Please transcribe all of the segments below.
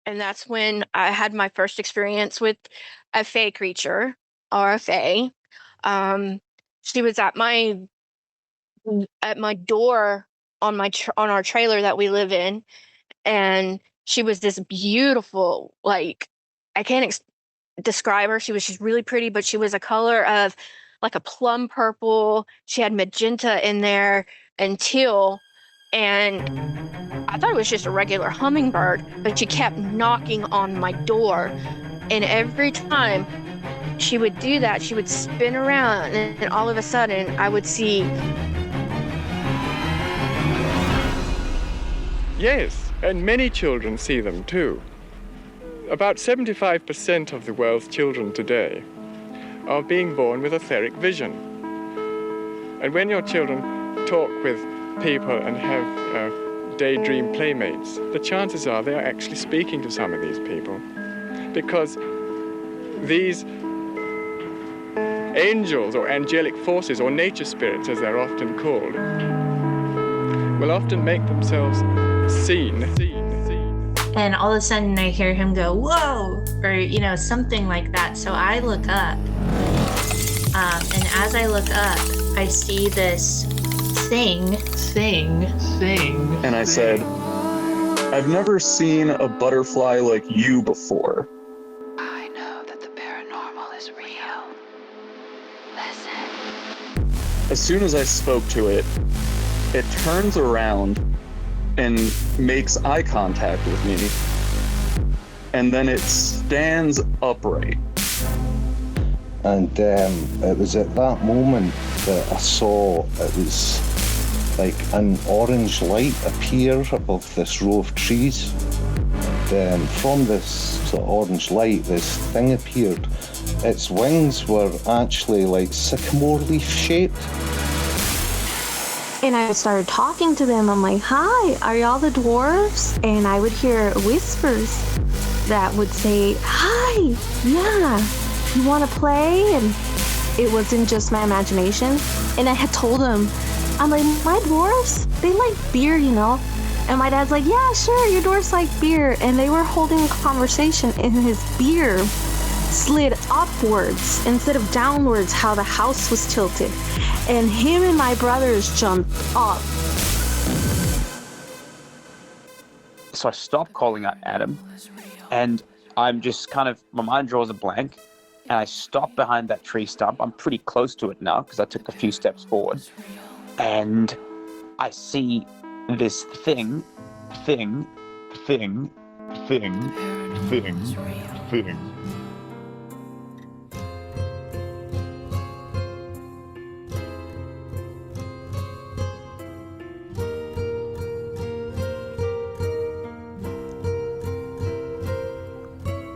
and that's when I had my first experience with a fae creature or a fae. Um, she was at my door on on our trailer that we live in, and she was this beautiful, like, I can't describe her. She was just really pretty, but she was a color of like a plum purple. She had magenta in there and teal, and I thought it was just a regular hummingbird, but she kept knocking on my door. And every time she would do that, she would spin around, and all of a sudden, I would see. Yes, and many children see them too. About 75% of the world's children today are being born with etheric vision. And when your children talk with people and have daydream playmates, the chances are they are actually speaking to some of these people, because these angels or angelic forces, or nature spirits as they're often called, will often make themselves seen. And all of a sudden I hear him go, whoa, or, something like that. So I look up, and as I look up, I see this thing. And I said, I've never seen a butterfly like you before. I know that the paranormal is real. Listen. As soon as I spoke to it, it turns around and makes eye contact with me. And then it stands upright. And it was at that moment that I saw it was like an orange light appear above this row of trees. And from this sort of orange light, this thing appeared. Its wings were actually like sycamore leaf shaped. And I started talking to them. I'm like, hi, are y'all the dwarves? And I would hear whispers that would say, hi, yeah, you want to play? And it wasn't just my imagination. And I had told them, I'm like, my dwarves, they like beer, And my dad's like, yeah, sure, your dwarves like beer. And they were holding a conversation, and his beer slid upwards instead of downwards, how the house was tilted. And him and my brothers jumped up. So I stopped calling out Adam, and I'm just kind of, my mind draws a blank, and I stop behind that tree stump. I'm pretty close to it now because I took a few steps forward, and I see this thing.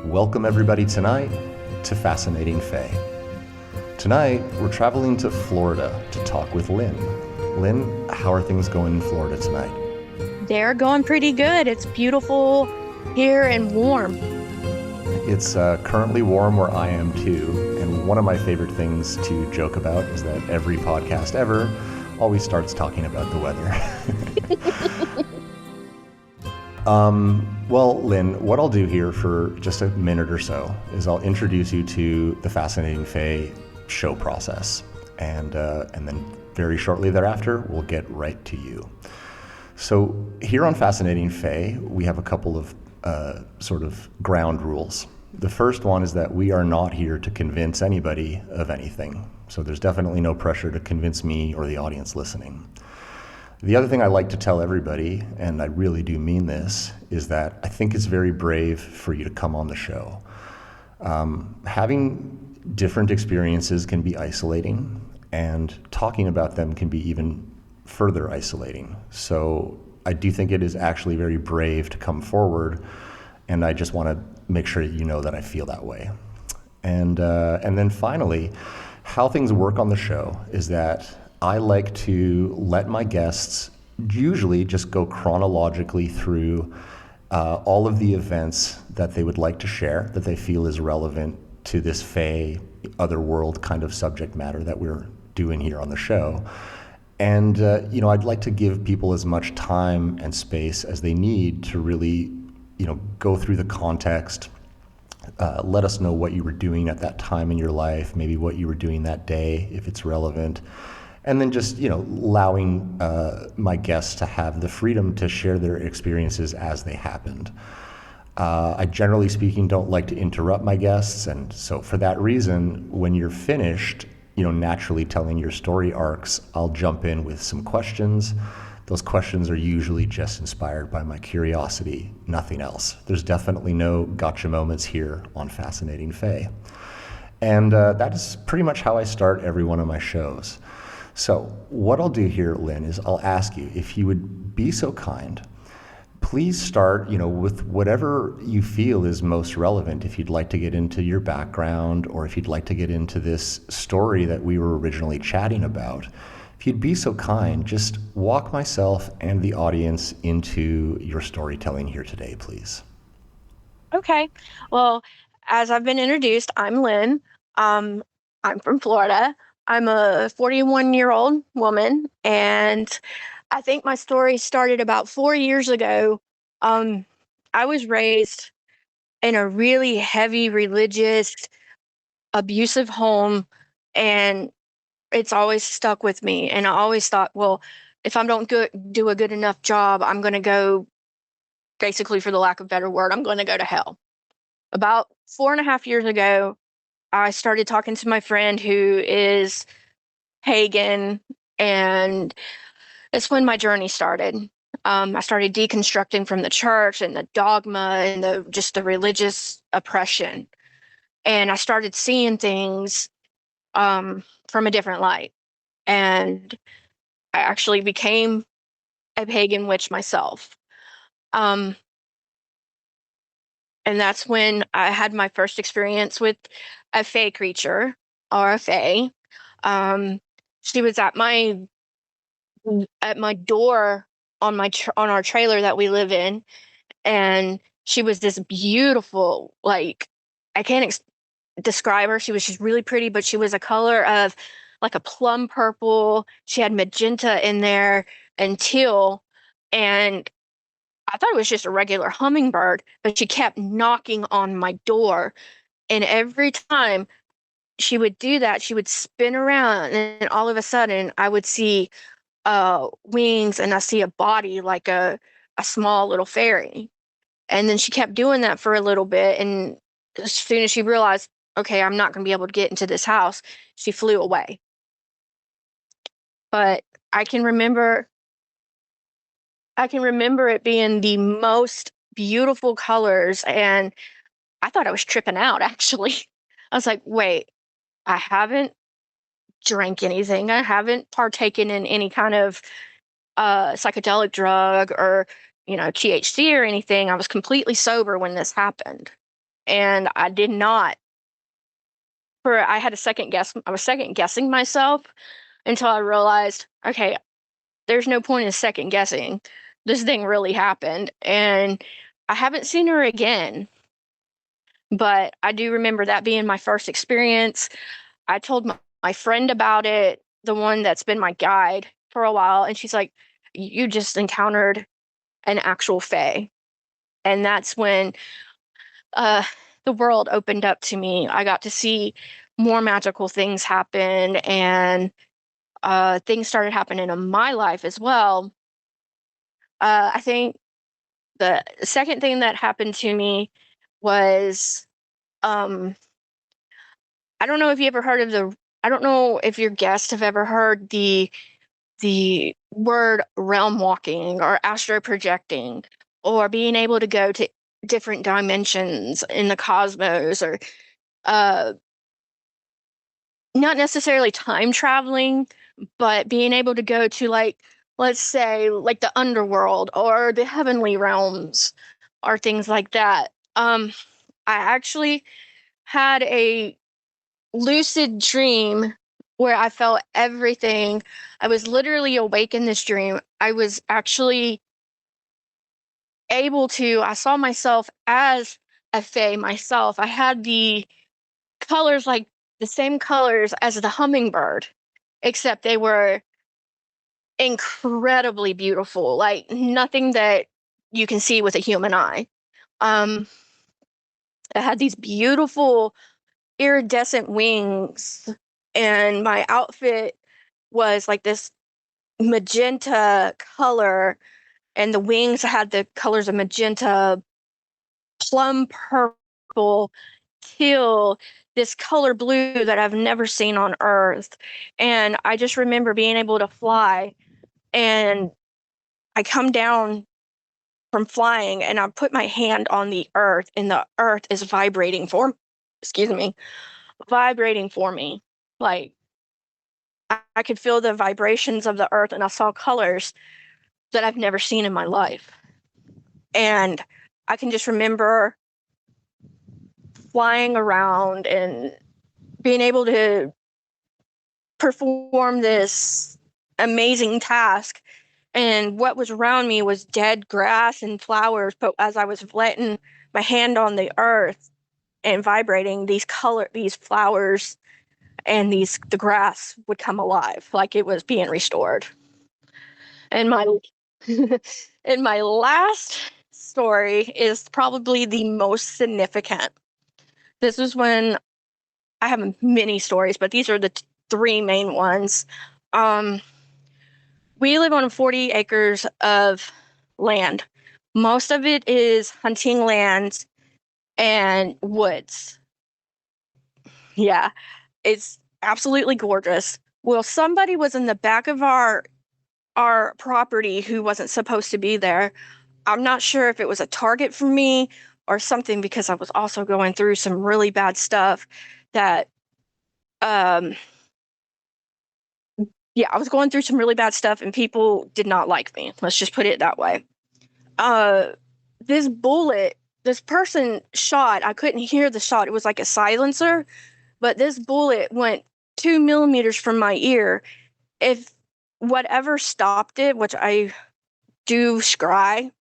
Welcome everybody tonight to Fascinating Fae. Tonight, we're traveling to Florida to talk with Lynn. Lynn, how are things going in Florida tonight? They're going pretty good. It's beautiful here and warm. It's currently warm where I am too, and one of my favorite things to joke about is that every podcast ever always starts talking about the weather. Well, Lynn, what I'll do here for just a minute or so is I'll introduce you to the Fascinating Fae show process, and then very shortly thereafter, we'll get right to you. So here on Fascinating Fae, we have a couple of sort of ground rules. The first one is that we are not here to convince anybody of anything. So there's definitely no pressure to convince me or the audience listening. The other thing I like to tell everybody, and I really do mean this, is that I think it's very brave for you to come on the show. Having different experiences can be isolating, and talking about them can be even further isolating. So I do think it is actually very brave to come forward, and I just want to make sure you know that I feel that way. And then finally, how things work on the show is that I like to let my guests usually just go chronologically through all of the events that they would like to share that they feel is relevant to this Fae, otherworld kind of subject matter that we're doing here on the show. And, I'd like to give people as much time and space as they need to really go through the context. Let us know what you were doing at that time in your life, maybe what you were doing that day, if it's relevant. And then just, allowing my guests to have the freedom to share their experiences as they happened. I generally speaking don't like to interrupt my guests, and so for that reason, when you're finished, naturally telling your story arcs, I'll jump in with some questions. Those questions are usually just inspired by my curiosity, nothing else. There's definitely no gotcha moments here on Fascinating Fae. And that is pretty much how I start every one of my shows. So what I'll do here, Lynn, is I'll ask you if you would be so kind. Please start, with whatever you feel is most relevant. If you'd like to get into your background, or if you'd like to get into this story that we were originally chatting about, if you'd be so kind, just walk myself and the audience into your storytelling here today, please. Okay. Well, as I've been introduced, I'm Lynn. I'm from Florida. I'm a 41-year-old woman, and I think my story started about 4 years ago. I was raised in a really heavy religious, abusive home, and it's always stuck with me. And I always thought, well, if I don't do a good enough job, I'm going to go, basically, for the lack of a better word, I'm going to go to hell. About 4.5 years ago, I started talking to my friend who is pagan, and it's when my journey started. I started deconstructing from the church and the dogma and the religious oppression, and I started seeing things from a different light. And I actually became a pagan witch myself. Um, and that's when I had my first experience with a fae creature, or a fae. Um, she was at my door on on our trailer that we live in, and she was this beautiful, like, I can't describe her. She was just really pretty, but she was a color of like a plum purple. She had magenta in there and teal, and I thought it was just a regular hummingbird, but she kept knocking on my door, and every time she would do that, she would spin around, and all of a sudden I would see wings, and I see a body like a small little fairy. And then she kept doing that for a little bit, and as soon as she realized, okay, I'm not going to be able to get into this house, she flew away. But I can remember I can remember it being the most beautiful colors, and I thought I was tripping out, actually. I was like, wait, I haven't drank anything. I haven't partaken in any kind of psychedelic drug, or, THC or anything. I was completely sober when this happened. And I did not, I had a second guess. I was second guessing myself until I realized, okay, there's no point in second guessing. This thing really happened. And I haven't seen her again. But I do remember that being my first experience. I told my friend about it, the one that's been my guide for a while. And she's like, you just encountered an actual fae. And that's when uh, the world opened up to me. I got to see more magical things happen, and things started happening in my life as well. I think the second thing that happened to me was, um, I don't know if you ever heard of I don't know if your guests have ever heard the word realm walking, or astro projecting, or being able to go to different dimensions in the cosmos, or uh, not necessarily time traveling, but being able to go to, like, let's say, like the underworld or the heavenly realms, or things like that. I actually had a lucid dream where I felt everything. I was literally awake in this dream. I was actually I saw myself as a fae myself. I had the colors, like the same colors as the hummingbird, except they were incredibly beautiful, like nothing that you can see with a human eye. Um, it had these beautiful iridescent wings, and my outfit was like this magenta color, and the wings had the colors of magenta, plum purple, teal, this color blue that I've never seen on Earth. And I just remember being able to fly, and I come down from flying and I put my hand on the earth, and the earth is vibrating for, excuse me, vibrating for me. Like I could feel the vibrations of the earth, and I saw colors that I've never seen in my life. And I can just remember flying around and being able to perform this amazing task. And what was around me was dead grass and flowers. But as I was letting my hand on the earth and vibrating, these flowers and the grass would come alive, like it was being restored. And my and my last story is probably the most significant. This is when I have many stories, but these are the three main ones. Um, we live on 40 acres of land. Most of it is hunting land and woods. Yeah, it's absolutely gorgeous. Well, somebody was in the back of our property who wasn't supposed to be there. I'm not sure if it was a target for me or something, because I was also going through some really bad stuff that um yeah, I was going through some really bad stuff and people did not like me. Let's just put it that way. Uh this bullet, this person shot, I couldn't hear the shot. It was like a silencer, but this bullet went 2 millimeters from my ear. If whatever stopped it, which I do scry,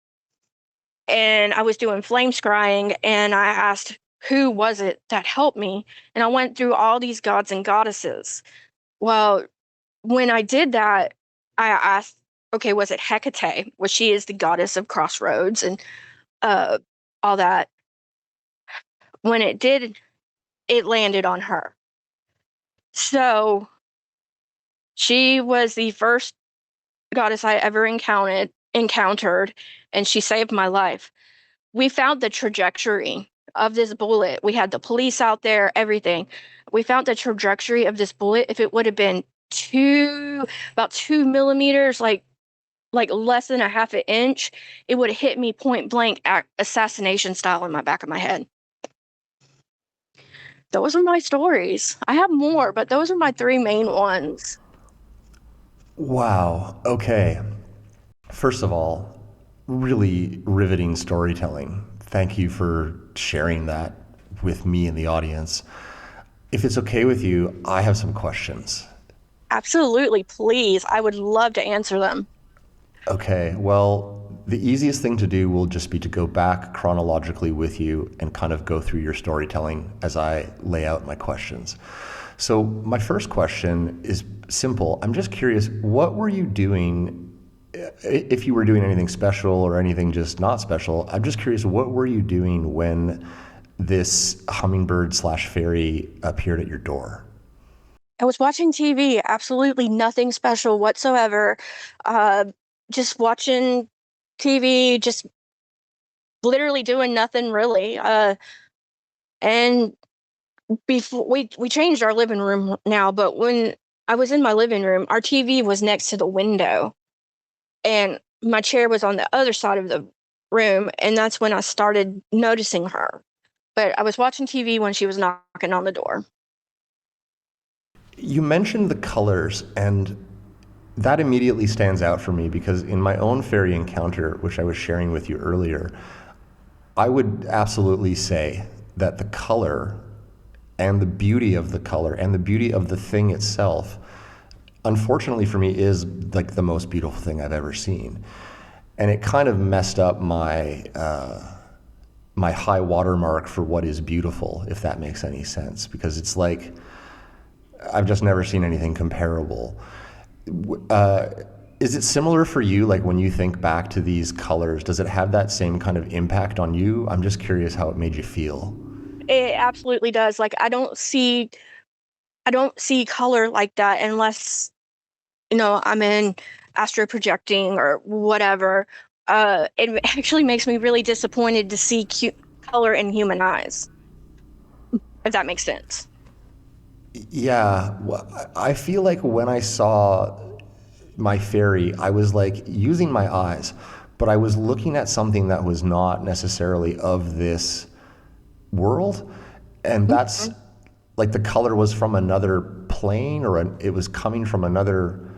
and I was doing flame scrying, and I asked who was it that helped me, and I went through all these gods and goddesses. Well, when I did that, I asked, okay, was it Hecate? Well, she is the goddess of crossroads and uh, all that. When it did, it landed on her. So she was the first goddess I ever encountered, and she saved my life. We found the trajectory of this bullet. We had the police out there, everything. We found the trajectory of this bullet. If it would have been about 2 millimeters, like less than a half an inch, it would have hit me point blank, assassination style, in my back of my head. Those are my stories. I have more, but those are my three main ones. Wow. Okay. First of all, really riveting storytelling. Thank you for sharing that with me and the audience. If it's okay with you, I have some questions. Absolutely, please. I would love to answer them. Okay, well, the easiest thing to do will just be to go back chronologically with you and kind of go through your storytelling as I lay out my questions. So my first question is simple. I'm just curious, what were you doing, if you were doing anything special or anything just not special? I'm just curious, what were you doing when this hummingbird / fairy appeared at your door? I was watching TV, absolutely nothing special whatsoever. Uh, just watching TV, just literally doing nothing really. And before we changed our living room now, but when I was in my living room, our TV was next to the window, and my chair was on the other side of the room, and that's when I started noticing her. But I was watching TV when she was knocking on the door. You mentioned the colors, and that immediately stands out for me because in my own fairy encounter, which I was sharing with you earlier, I would absolutely say that the color and the beauty of the color and the beauty of the thing itself, unfortunately for me, is like the most beautiful thing I've ever seen. And it kind of messed up my my high watermark for what is beautiful, if that makes any sense, because it's like I've just never seen anything comparable. Is it similar for you? Like when you think back to these colors, does it have that same kind of impact on you? I'm just curious how it made you feel. It absolutely does. Like I don't see color like that unless, I'm in astro projecting or whatever. It actually makes me really disappointed to see cute color in human eyes, if that makes sense. Yeah, well, I feel like when I saw my fairy, I was like using my eyes, but I was looking at something that was not necessarily of this world. And that's Mhm. like the color was from another plane, or it was coming from another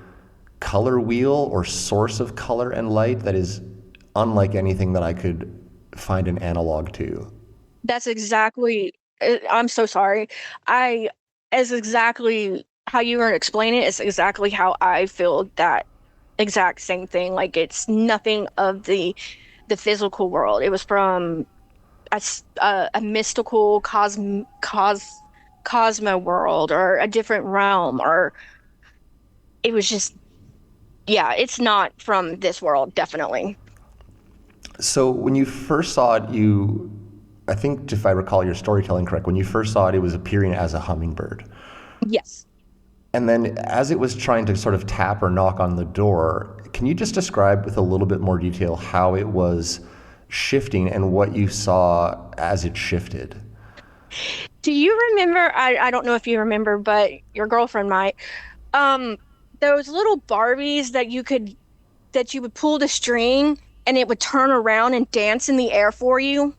color wheel or source of color and light that is unlike anything that I could find an analog to. That's exactly, I'm so sorry. I, as exactly how you were explaining it, it's exactly how I feel that exact same thing. Like it's nothing of the physical world. It was from a mystical cosmo world or a different realm, or it was just, yeah, it's not from this world, definitely. So when you first saw it, I think if I recall your storytelling correct, when you first saw it, it was appearing as a hummingbird. Yes. And then as it was trying to sort of tap or knock on the door, can you just describe with a little bit more detail how it was shifting and what you saw as it shifted? Do you remember, I don't know if you remember, but your girlfriend might, um, those little Barbies that you would pull the string and it would turn around and dance in the air for you?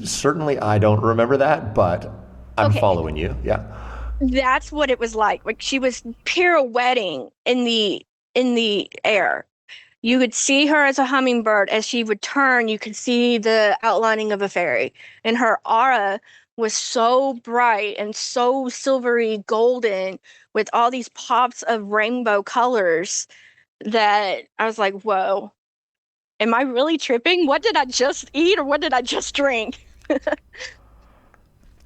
Certainly I don't remember that, but I'm Okay, following you. Yeah. that's what it was like. Like she was pirouetting in the air. You could see her as a hummingbird. As she would turn, you could see the outlining of a fairy. And her aura was so bright and so silvery golden with all these pops of rainbow colors that I was like, whoa, am I really tripping? What did I just eat or what did I just drink?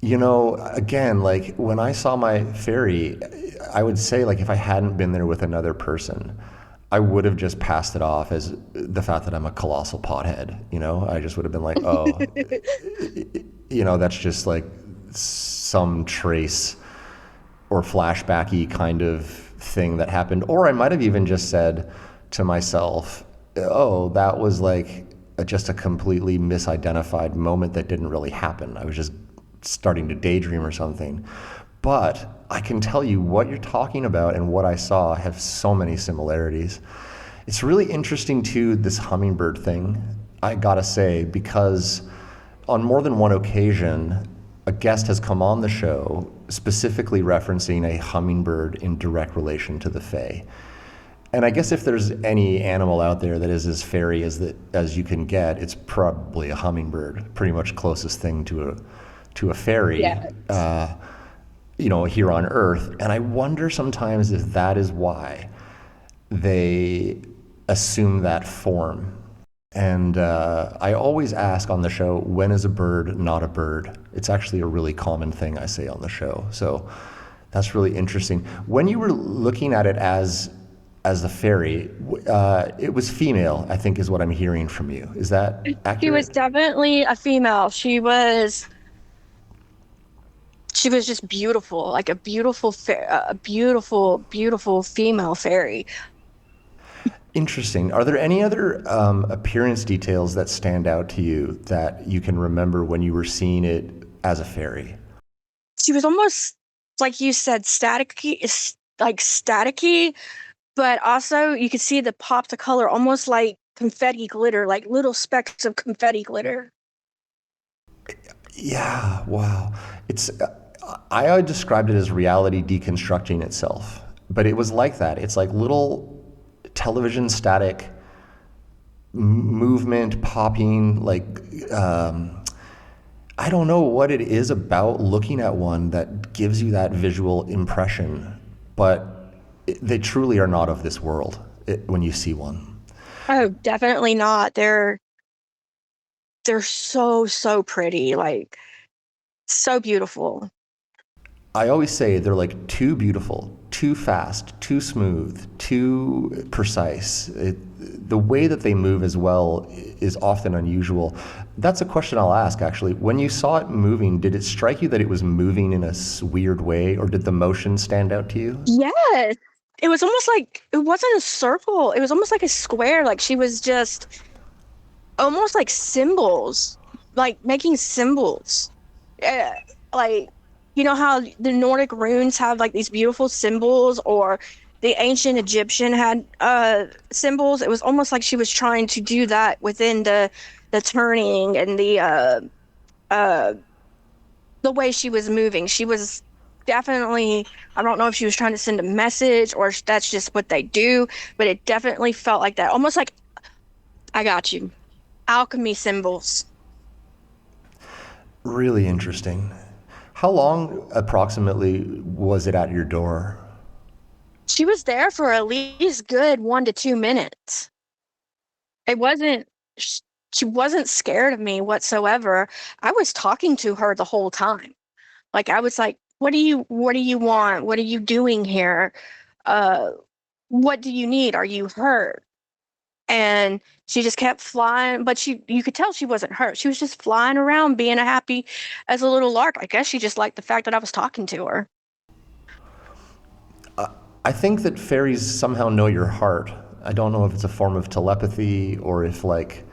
You know, again, like when I saw my fairy, I would say like if I hadn't been there with another person, I would have just passed it off as the fact that I'm a colossal pothead. I just would have been like, oh, that's just like some trace or flashbacky kind of thing that happened. Or I might have even just said to myself, oh, that was like just a completely misidentified moment that didn't really happen. I was just starting to daydream or something. But I can tell you what you're talking about and what I saw have so many similarities. It's really interesting too, this hummingbird thing, I gotta say, because on more than one occasion, a guest has come on the show specifically referencing a hummingbird in direct relation to the Fae. And I guess if there's any animal out there that is as fairy as you can get, it's probably a hummingbird, pretty much closest thing to a fairy, Yeah. here on Earth. And I wonder sometimes if that is why they assume that form. And I always ask on the show, when is a bird not a bird? It's actually a really common thing I say on the show. So that's really interesting. When you were looking at it as the fairy, it was female, I think is what I'm hearing from you. Is that She was accurate? definitely a female. She was just beautiful, like a beautiful female fairy. Interesting. Are there any other appearance details that stand out to you that you can remember when you were seeing it as a fairy? She was almost like you said, staticky, but also you could see the pops of color, almost like confetti glitter, like little specks of confetti glitter. Yeah, wow. It's I described it as reality deconstructing itself, but it was like that. It's like little television static movement popping, like I don't know what it is about looking at one that gives you that visual impression, but they truly are not of this world when you see one. Oh, definitely not. They're so pretty, so beautiful. I always say they're like too beautiful, too fast, too smooth, too precise. The way that they move as well is often unusual. That's a question I'll ask, actually. When you saw it moving, did it strike you that it was moving in a weird way, or did the motion stand out to you? Yes. It was almost like it wasn't a circle. It was almost like a square. Like she was just almost like symbols, like making symbols. Uh, like, you know how the Nordic runes have like these beautiful symbols, or the ancient Egyptian had symbols. It was almost like she was trying to do that within the turning and uh the way she was moving. She was definitely, I don't know if she was trying to send a message or if that's just what they do, but it definitely felt like that. Almost like, I got you. Alchemy symbols. Really interesting. How long approximately was it at your door? She was there for at least good 1 to 2 minutes. It wasn't, she wasn't scared of me whatsoever. I was talking to her the whole time. Like I was like, what do you want? What are you doing here? Uh, what do you need? Are you hurt? And she just kept flying, but you could tell she wasn't hurt. She was just flying around being a happy as a little lark. I guess she just liked the fact that I was talking to her. I think that fairies somehow know your heart. I don't know if it's a form of telepathy or if like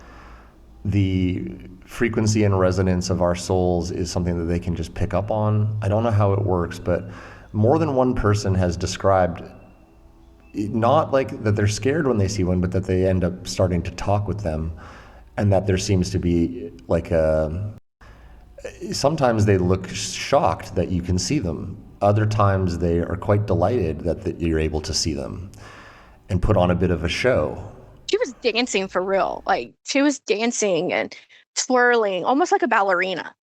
the frequency and resonance of our souls is something that they can just pick up on. I don't know how it works, but more than one person has described not like that they're scared when they see one, but that they end up starting to talk with them, and that there seems to be like sometimes they look shocked that you can see them. Other times they are quite delighted that you're able to see them and put on a bit of a show. She was dancing for real. Like she was dancing and twirling, almost like a ballerina.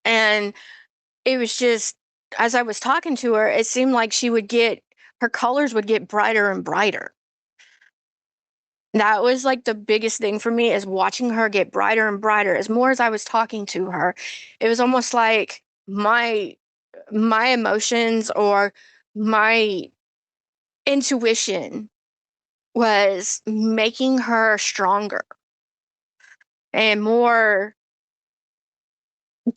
And it was just, as I was talking to her, it seemed like her colors would get brighter and brighter. That was like the biggest thing for me, is watching her get brighter and brighter. As more as I was talking to her, it was almost like my emotions or my intuition was making her stronger and more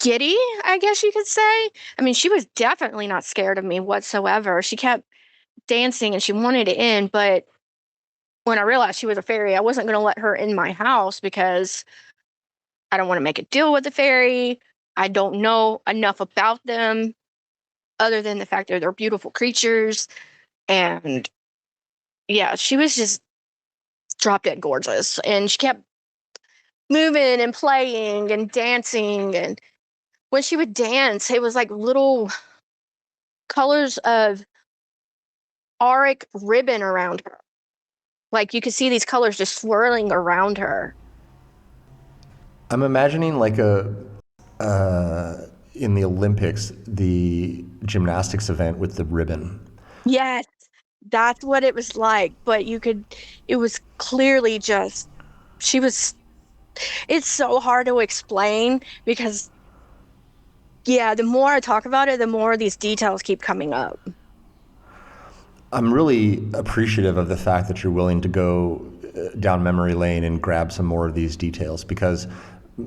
giddy, I guess you could say. I mean, she was definitely not scared of me whatsoever. She kept dancing and she wanted to end, but when I realized she was a fairy, I wasn't going to let her in my house because I don't want to make a deal with the fairy. I don't know enough about them other than the fact that they're beautiful creatures. And yeah, she was just drop dead gorgeous. And she kept moving and playing and dancing. And when she would dance, it was like little colors of auric ribbon around her. Like you could see these colors just swirling around her. I'm imagining like in the Olympics, the gymnastics event with the ribbon. Yes, that's what it was like. But it was clearly just, she was, it's so hard to explain because, yeah, the more I talk about it, the more these details keep coming up. I'm really appreciative of the fact that you're willing to go down memory lane and grab some more of these details, because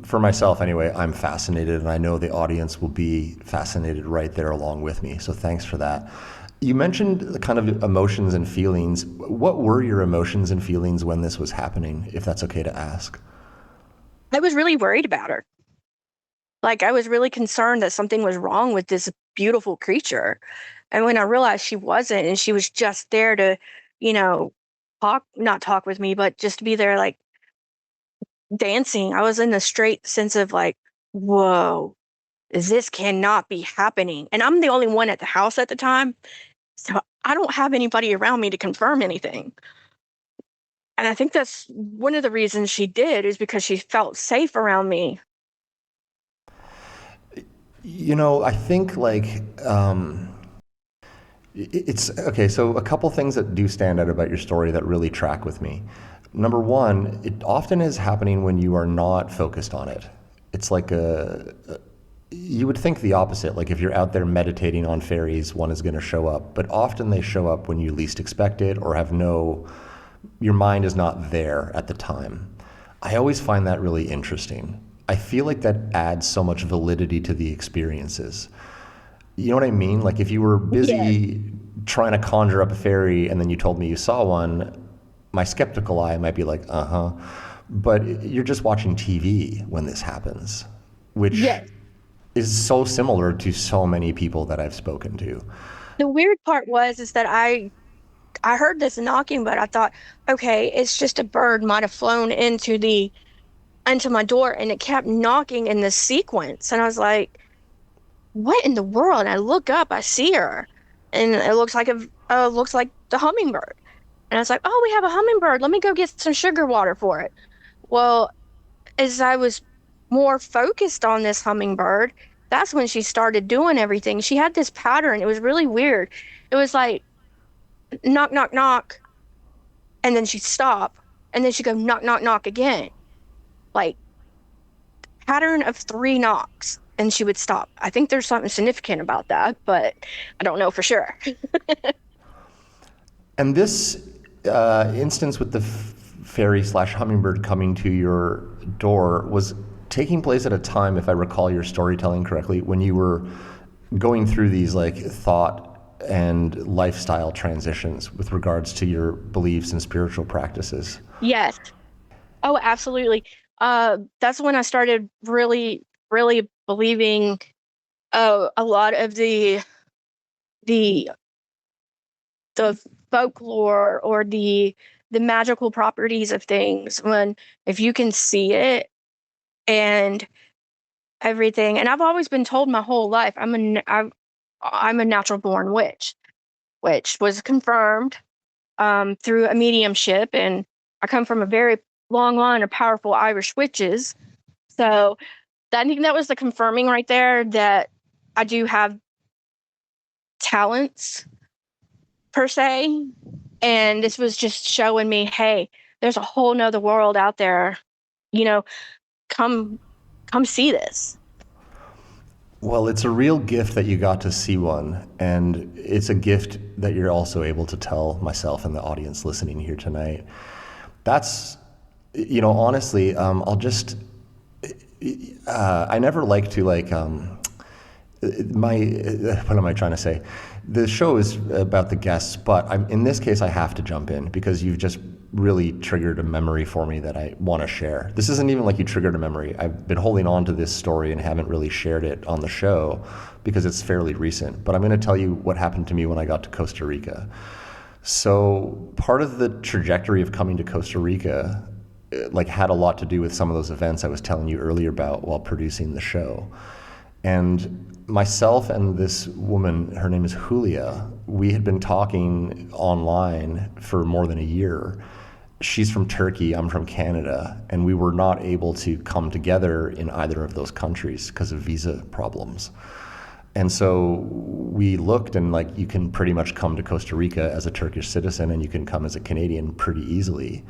for myself anyway, I'm fascinated, and I know the audience will be fascinated right there along with me. So thanks for that. You mentioned the kind of emotions and feelings. What were your emotions and feelings when this was happening, if that's okay to ask? I was really worried about her. Like I was really concerned that something was wrong with this beautiful creature. And when I realized she wasn't, and she was just there to, you know, not talk with me, but just to be there like dancing, I was in a straight sense of like, whoa, this cannot be happening. And I'm the only one at the house at the time. So I don't have anybody around me to confirm anything. And I think that's one of the reasons she did, is because she felt safe around me. You know, I think like it's okay. So a couple things that do stand out about your story that really track with me. Number one, it often is happening when you are not focused on it. It's like you would think the opposite. Like if you're out there meditating on fairies, one is going to show up, but often they show up when you least expect it or your mind is not there at the time. I always find that really interesting. I feel like that adds so much validity to the experiences. You know what I mean? Like if you were busy trying to conjure up a fairy and then you told me you saw one, my skeptical eye might be like, uh-huh. But you're just watching TV when this happens, which is so similar to so many people that I've spoken to. The weird part is that I heard this knocking, but I thought, okay, it's just a bird might have flown into my door, and it kept knocking in this sequence. And I was like, what in the world? And I look up, I see her, and it looks like looks like the hummingbird. And I was like, oh, we have a hummingbird. Let me go get some sugar water for it. Well, as I was more focused on this hummingbird, that's when she started doing everything. She had this pattern. It was really weird. It was like knock, knock, knock, and then she'd stop, and then she'd go knock, knock, knock again. Like pattern of 3 knocks, and she would stop. I think there's something significant about that, but I don't know for sure. And this instance with the fairy/hummingbird coming to your door was taking place at a time, if I recall your storytelling correctly, when you were going through these like thought and lifestyle transitions with regards to your beliefs and spiritual practices. Yes. Oh, absolutely. That's when I started really, really believing a lot of the folklore or the magical properties of things. If you can see it and everything. And I've always been told my whole life I'm a natural born witch, which was confirmed through a mediumship, and I come from a very long line of powerful Irish witches. So I think that was the confirming right there that I do have talents per se. And this was just showing me, hey, there's a whole nother world out there. Come see this. Well, it's a real gift that you got to see one, and it's a gift that you're also able to tell myself and the audience listening here tonight. That's, honestly, I'll just, I never like to what am I trying to say? The show is about the guests, but in this case, I have to jump in because you've just really triggered a memory for me that I want to share. This isn't even like you triggered a memory. I've been holding on to this story and haven't really shared it on the show because it's fairly recent, but I'm going to tell you what happened to me when I got to Costa Rica. So part of the trajectory of coming to Costa Rica had a lot to do with some of those events I was telling you earlier about while producing the show. And myself and this woman, her name is Julia, we had been talking online for more than a year. She's from Turkey, I'm from Canada, and we were not able to come together in either of those countries because of visa problems. And so we looked, and you can pretty much come to Costa Rica as a Turkish citizen, and you can come as a Canadian pretty easily.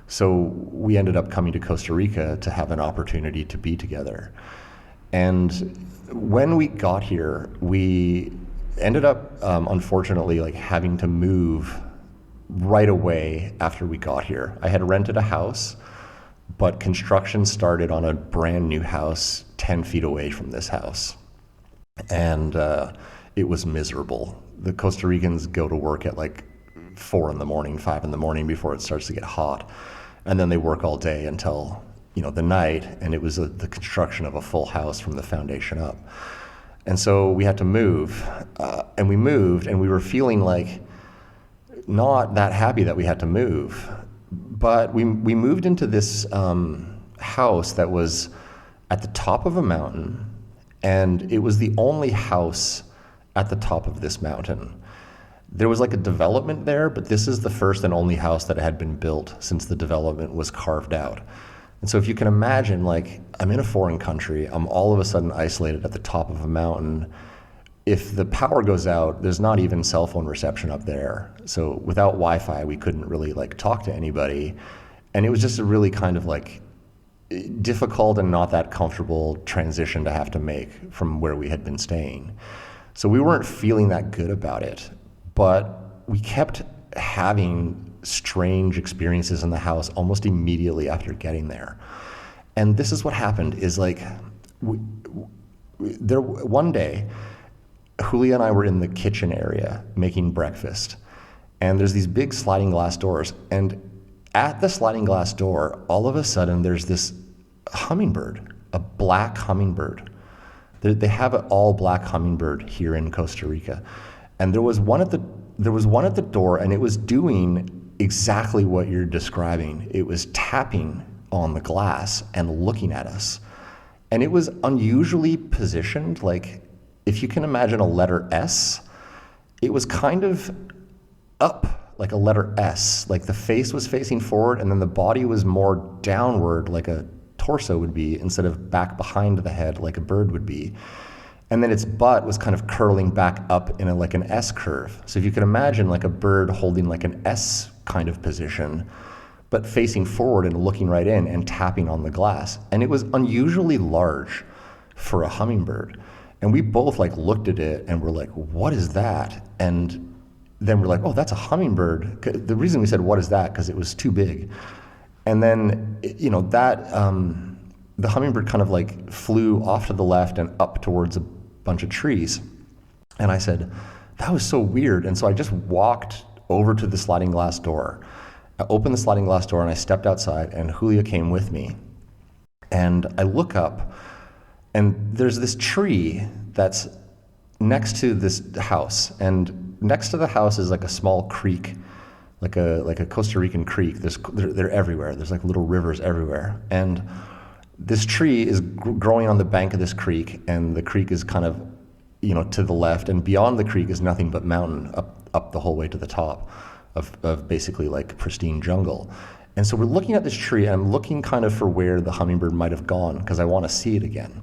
So we ended up coming to Costa Rica to have an opportunity to be together. And when we got here, we ended up, unfortunately, having to move right away after we got here. I had rented a house, but construction started on a brand new house 10 feet away from this house. And it was miserable. The Costa Ricans go to work at 4 in the morning, 5 in the morning before it starts to get hot. And then they work all day until the night, and it was the construction of a full house from the foundation up. And so we had to move, and we moved, and we were feeling not that happy that we had to move. But we moved into this house that was at the top of a mountain, and it was the only house at the top of this mountain. There was a development there, but this is the first and only house that had been built since the development was carved out. And so if you can imagine, I'm in a foreign country, I'm all of a sudden isolated at the top of a mountain. If the power goes out, there's not even cell phone reception up there. So without Wi-Fi, we couldn't really talk to anybody. And it was just a really kind of difficult and not that comfortable transition to have to make from where we had been staying. So we weren't feeling that good about it, but we kept having strange experiences in the house almost immediately after getting there. And this is what happened is like, one day, Julia and I were in the kitchen area making breakfast, and there's these big sliding glass doors, and at the sliding glass door, all of a sudden there's this hummingbird, a black hummingbird. They have an all black hummingbird here in Costa Rica. And there was one at the door, and it was doing exactly what you're describing. It was tapping on the glass and looking at us. And it was unusually positioned, like if you can imagine a letter S, it was kind of up like a letter S, like the face was facing forward and then the body was more downward like a torso would be instead of back behind the head like a bird would be. And then its butt was kind of curling back up in like an S curve. So if you can imagine like a bird holding like an S kind of position, but facing forward and looking right in and tapping on the glass. And it was unusually large for a hummingbird. And we both like looked at it and were like, what is that? And then we're like, oh, that's a hummingbird. The reason we said, what is that? Because it was too big. And then, you know, that the hummingbird kind of like flew off to the left and up towards a bunch of trees. And I said, that was so weird. And so I just walked over to the sliding glass door. I opened the sliding glass door and I stepped outside, and Julia came with me. And I look up, and there's this tree that's next to this house. And next to the house is like a small creek, like a Costa Rican creek. They're everywhere. There's like little rivers everywhere. And this tree is growing on the bank of this creek, and the creek is kind of, you know, to the left, and beyond the creek is nothing but mountain up the whole way to the top of basically like pristine jungle. And so we're looking at this tree, and I'm looking kind of for where the hummingbird might have gone because I want to see it again.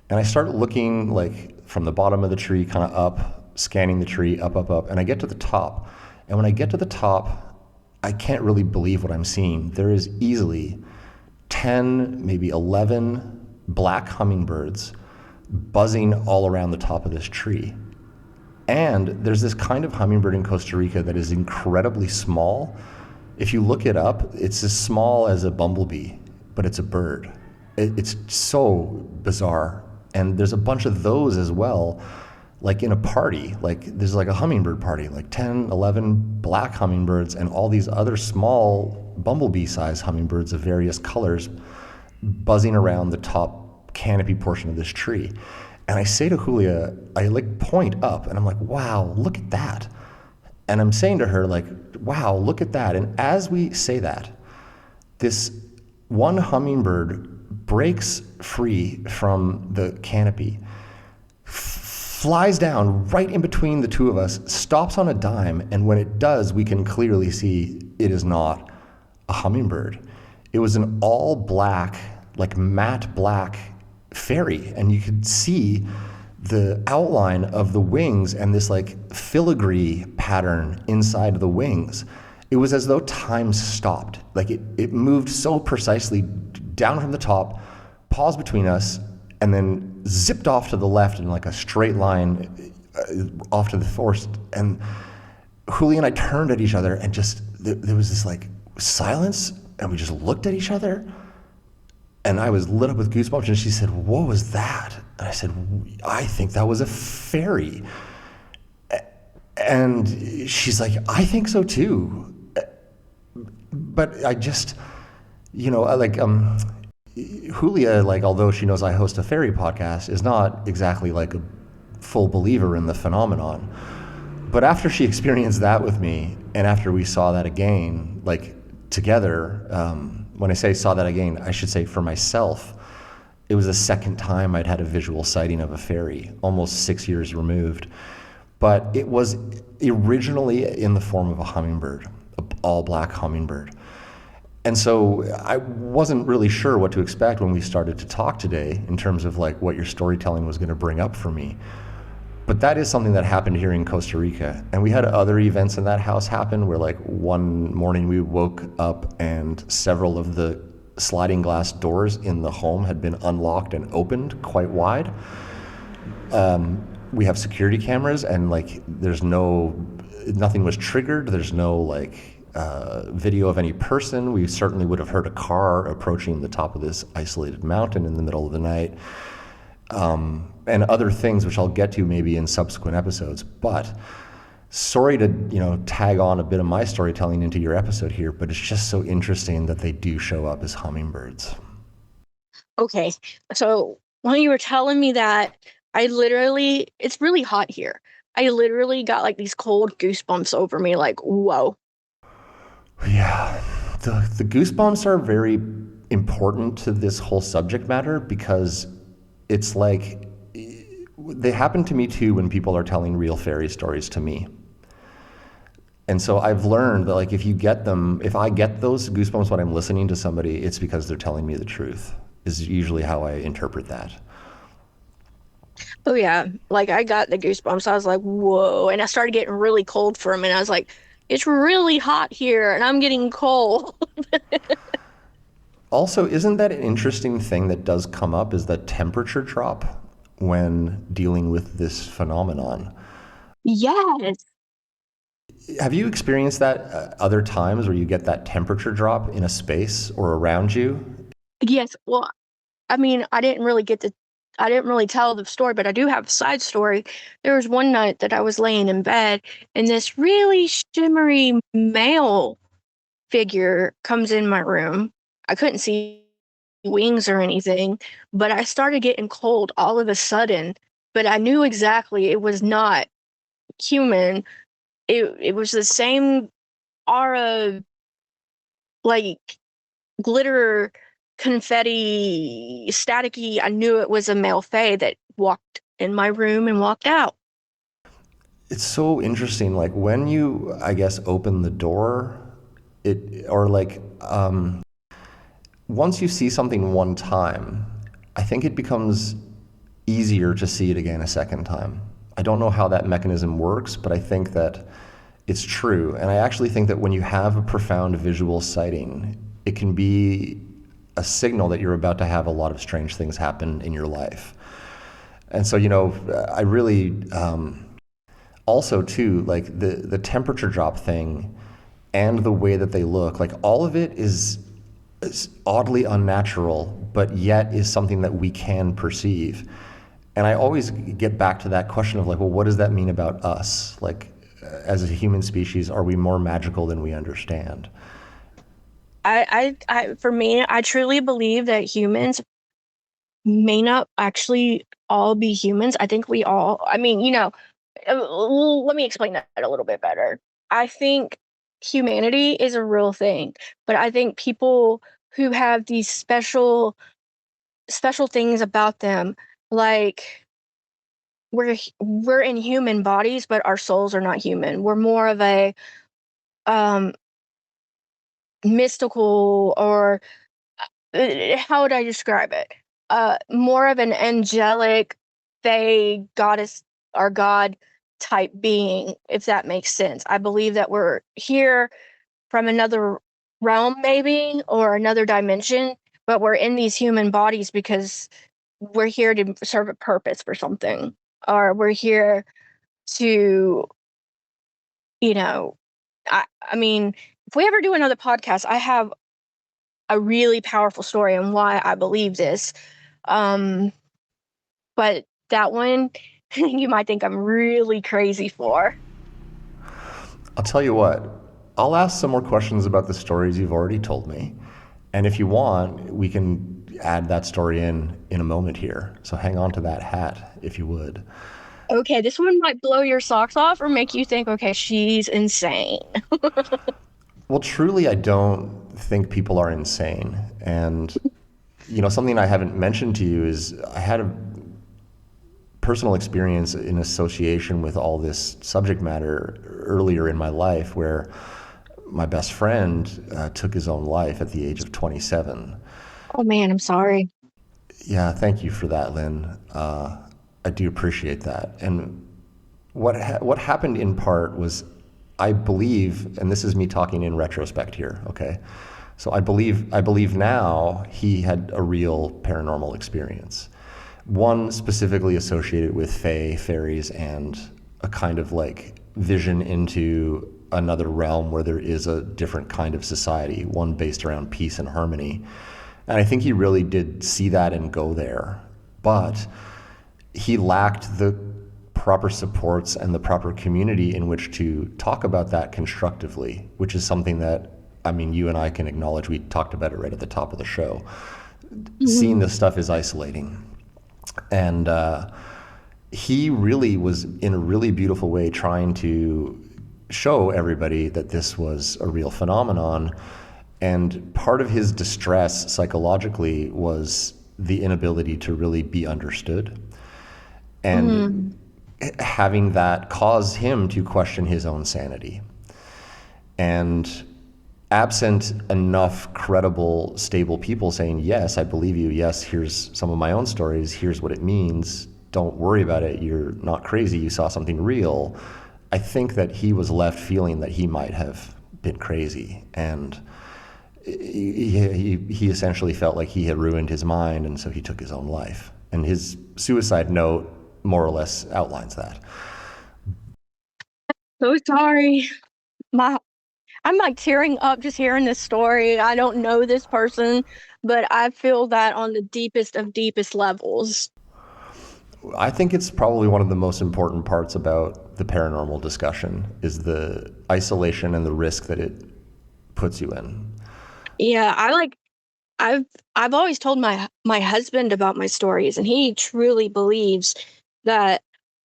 And I start looking like from the bottom of the tree kind of up, scanning the tree up, and I get to the top. And when I get to the top, I can't really believe what I'm seeing. There is easily 10, maybe 11 black hummingbirds buzzing all around the top of this tree. And there's this kind of hummingbird in Costa Rica that is incredibly small. If you look it up, it's as small as a bumblebee, but it's a bird. It's so bizarre. And there's a bunch of those as well, like in a party. Like there's like a hummingbird party, like 10, 11 black hummingbirds and all these other small bumblebee-sized hummingbirds of various colors buzzing around the top canopy portion of this tree. And I say to Julia, I like point up and I'm like, wow, look at that. And I'm saying to her like, wow, look at that. And as we say that, this one hummingbird breaks free from the canopy, flies down right in between the two of us, stops on a dime. And when it does, we can clearly see it is not a hummingbird. It was an all black, like matte black fairy, and you could see the outline of the wings and this like filigree pattern inside of the wings. It was as though time stopped. Like it moved so precisely down from the top, paused between us, and then zipped off to the left in like a straight line off to the forest. And Julia and I turned at each other, and just there was this like silence, and we just looked at each other. And I was lit up with goosebumps, and she said, what was that? And I said, I think that was a fairy. And she's like, I think so too. But I just, you know, Julia, like, although she knows I host a fairy podcast, is not exactly like a full believer in the phenomenon. But after she experienced that with me, and after we saw that again, like together, when I say saw that again, I should say for myself, it was the second time I'd had a visual sighting of a fairy, almost 6 years removed. But it was originally in the form of a hummingbird, an all black hummingbird. And so I wasn't really sure what to expect when we started to talk today in terms of like what your storytelling was going to bring up for me. But that is something that happened here in Costa Rica. And we had other events in that house happen where like one morning we woke up and several of the sliding glass doors in the home had been unlocked and opened quite wide. We have security cameras, and like nothing was triggered. There's no video of any person. We certainly would have heard a car approaching the top of this isolated mountain in the middle of the night, and other things which I'll get to maybe in subsequent episodes. But sorry to tag on a bit of my storytelling into your episode here, but it's just so interesting that they do show up as hummingbirds. Okay, so when you were telling me that, it's really hot here. I literally got like these cold goosebumps over me, like, whoa. Yeah, the goosebumps are very important to this whole subject matter, because it's like they happen to me too when people are telling real fairy stories to me. And so I've learned that like if I get those goosebumps when I'm listening to somebody, it's because they're telling me the truth, is usually how I interpret that. Oh yeah, like I got the goosebumps. I was like, whoa. And I started getting really cold for a minute. I was like, it's really hot here and I'm getting cold. Also, isn't that an interesting thing that does come up, is the temperature drop when dealing with this phenomenon? Yes. Have you experienced that other times where you get that temperature drop in a space or around you? Yes. Well, I mean, I didn't really tell the story, but I do have a side story. There was one night that I was laying in bed and this really shimmery male figure comes in my room. I couldn't see wings or anything, but I started getting cold all of a sudden. But I knew exactly it was not human. It was the same aura, like glitter, confetti, staticky. I knew it was a male fae that walked in my room and walked out. It's so interesting, like when you, I guess, open the door, once you see something one time, I think it becomes easier to see it again a second time. I don't know how that mechanism works, but I think that it's true. And I actually think that when you have a profound visual sighting, it can be a signal that you're about to have a lot of strange things happen in your life. And so, I really, also too, like the temperature drop thing and the way that they look, like all of it is oddly unnatural, but yet is something that we can perceive. And I always get back to that question of like, well, what does that mean about us? Like, as a human species, are we more magical than we understand? For me, I truly believe that humans may not actually all be humans. I think we all, I mean, let me explain that a little bit better. I think humanity is a real thing, but I think people who have these special things about them, like we're in human bodies, but our souls are not human. We're more of a mystical, or how would I describe it? More of an angelic, fae, goddess or god type being, if that makes sense. I believe that we're here from another realm, maybe, or another dimension, but we're in these human bodies because we're here to serve a purpose for something, or we're here to, I mean, if we ever do another podcast, I have a really powerful story on why I believe this. But that one, you might think I'm really crazy for. I'll tell you what, I'll ask some more questions about the stories you've already told me. And if you want, we can add that story in a moment here. So hang on to that hat, if you would. Okay, this one might blow your socks off or make you think, okay, she's insane. Well, truly, I don't think people are insane. And, something I haven't mentioned to you is I had a personal experience in association with all this subject matter earlier in my life, where my best friend took his own life at the age of 27. Oh man, I'm sorry. Yeah, thank you for that, Lynn. I do appreciate that. And what happened in part was, I believe, and this is me talking in retrospect here, okay? So I believe now he had a real paranormal experience. One specifically associated with fae, fairies, and a kind of like vision into another realm where there is a different kind of society, one based around peace and harmony. And I think he really did see that and go there. But he lacked the proper supports and the proper community in which to talk about that constructively, which is something that, I mean, you and I can acknowledge. We talked about it right at the top of the show. Seeing this stuff is isolating. And he really was, in a really beautiful way, trying to show everybody that this was a real phenomenon. And part of his distress psychologically was the inability to really be understood. And having that cause him to question his own sanity. And absent enough credible, stable people saying, yes, I believe you. Yes, here's some of my own stories. Here's what it means. Don't worry about it. You're not crazy. You saw something real. I think that he was left feeling that he might have been crazy. And he essentially felt like he had ruined his mind, and so he took his own life. And his suicide note more or less outlines that. So sorry. I'm like tearing up just hearing this story. I don't know this person, but I feel that on the deepest of deepest levels. I think it's probably one of the most important parts about the paranormal discussion is the isolation and the risk that it puts you in. Yeah, I've always told my husband about my stories, and he truly believes that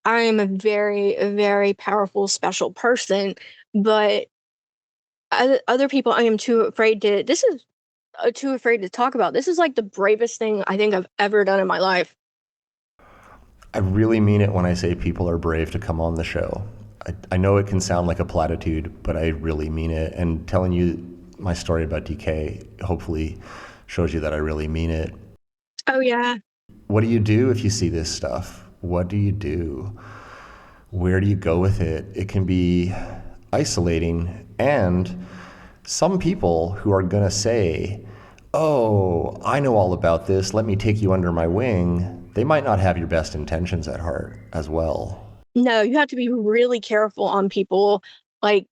I am a very, very powerful, special person. But other people, I am too afraid to. This is too afraid to talk about. This is like the bravest thing I think I've ever done in my life. I really mean it when I say people are brave to come on the show. I know it can sound like a platitude, but I really mean it. And telling you my story about DK hopefully shows you that I really mean it. Oh yeah. What do you do if you see this stuff? What do you do? Where do you go with it? It can be isolating, and some people who are going to say, oh, I know all about this, let me take you under my wing, they might not have your best intentions at heart as well. No, you have to be really careful on people, like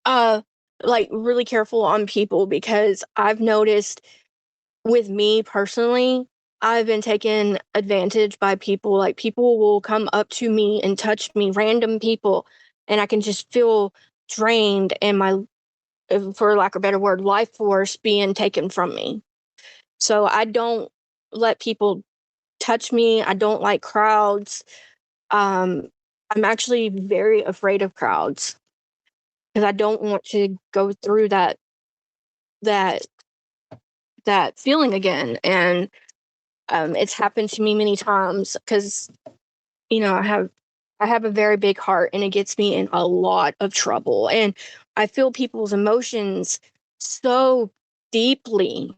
uh really careful on people, because I've noticed with me personally, I've been taken advantage by people. Like people will come up to me and touch me, random people, and I can just feel drained and my, for lack of a better word, life force being taken from me. So I don't let people touch me. I don't like crowds. Um, I'm actually very afraid of crowds because I don't want to go through that that feeling again. And it's happened to me many times because I have a very big heart, and it gets me in a lot of trouble. And I feel people's emotions so deeply,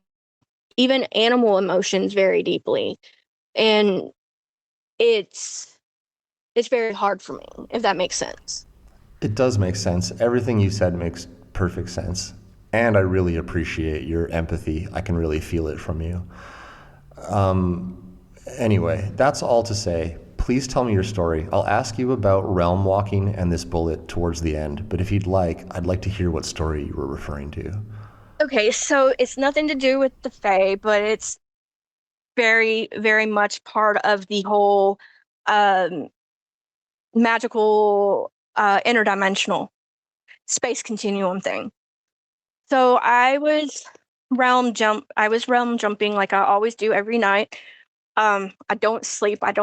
even animal emotions very deeply. And it's very hard for me, if that makes sense. It does make sense. Everything you said makes perfect sense. And I really appreciate your empathy. I can really feel it from you. Anyway, that's all to say. Please tell me your story. I'll ask you about realm walking and this bullet towards the end, but if you'd like, I'd like to hear what story you were referring to. Okay, so it's nothing to do with the Fae, but it's very, very much part of the whole um, magical, interdimensional space continuum thing. So I was realm jumping like I always do every night. I don't sleep. I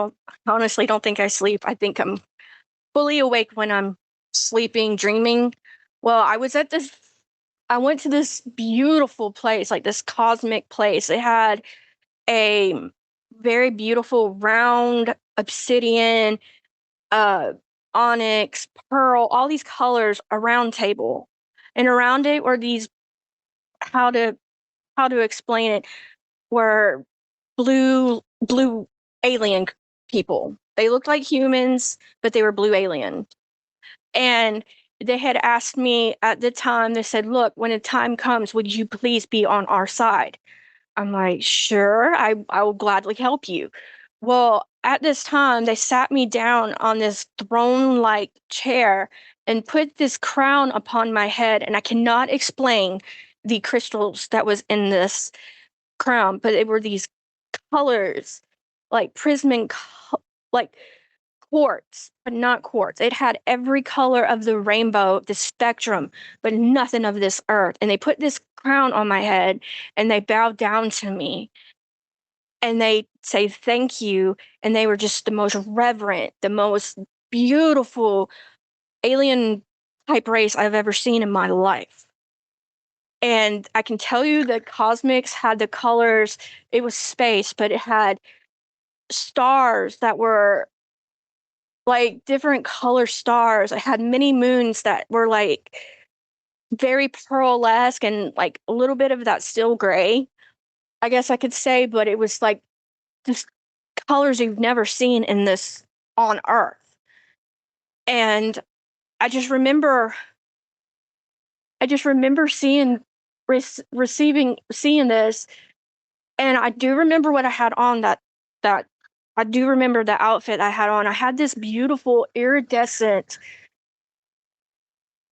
honestly don't think I sleep. I think I'm fully awake when I'm sleeping, dreaming. Well, I went to this beautiful place, like this cosmic place. It had a very beautiful round obsidian, uh, onyx, pearl, all these colors, a round table. And around it were these, how to explain it, were blue alien people. They looked like humans, but they were blue alien. And they had asked me at the time, they said, look, when the time comes, would you please be on our side? I'm like, sure, I will gladly help you. Well, at this time, they sat me down on this throne-like chair and put this crown upon my head, and I cannot explain the crystals that was in this crown, but it were these colors, like like quartz, but not quartz. It had every color of the rainbow, the spectrum, but nothing of this earth. And they put this crown on my head and they bowed down to me and they say thank you. And they were just the most reverent, the most beautiful alien type race I've ever seen in my life. And I can tell you that Cosmics had the colors, it was space, but it had stars that were like different color stars. I had many moons that were like very pearl-esque and like a little bit of that still gray, I guess I could say, but it was like just colors you've never seen in this on Earth. And I just remember seeing seeing this, and I do remember what I had on that I do remember the outfit I had on. I had this beautiful iridescent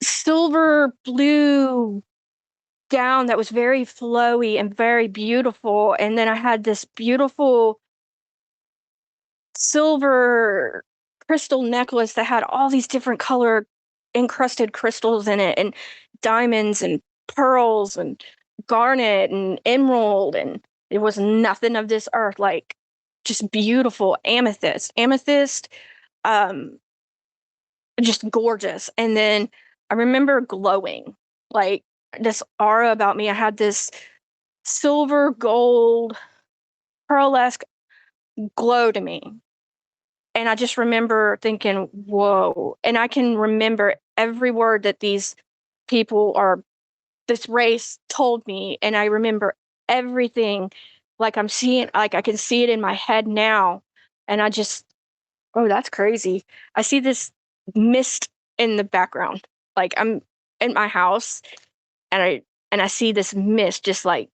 silver blue gown that was very flowy and very beautiful. And then I had this beautiful silver crystal necklace that had all these different color encrusted crystals in it, and diamonds and pearls and garnet and emerald. And it was nothing of this earth, like just beautiful amethyst, um, just gorgeous. And then I remember glowing, like this aura about me. I had this silver gold pearlesque glow to me. And I just remember thinking, whoa. And I can remember every word that these people or this race told me. And I remember everything like I'm seeing, like I can see it in my head now. And I just, oh, that's crazy. I see this mist in the background. Like I'm in my house and I see this mist just like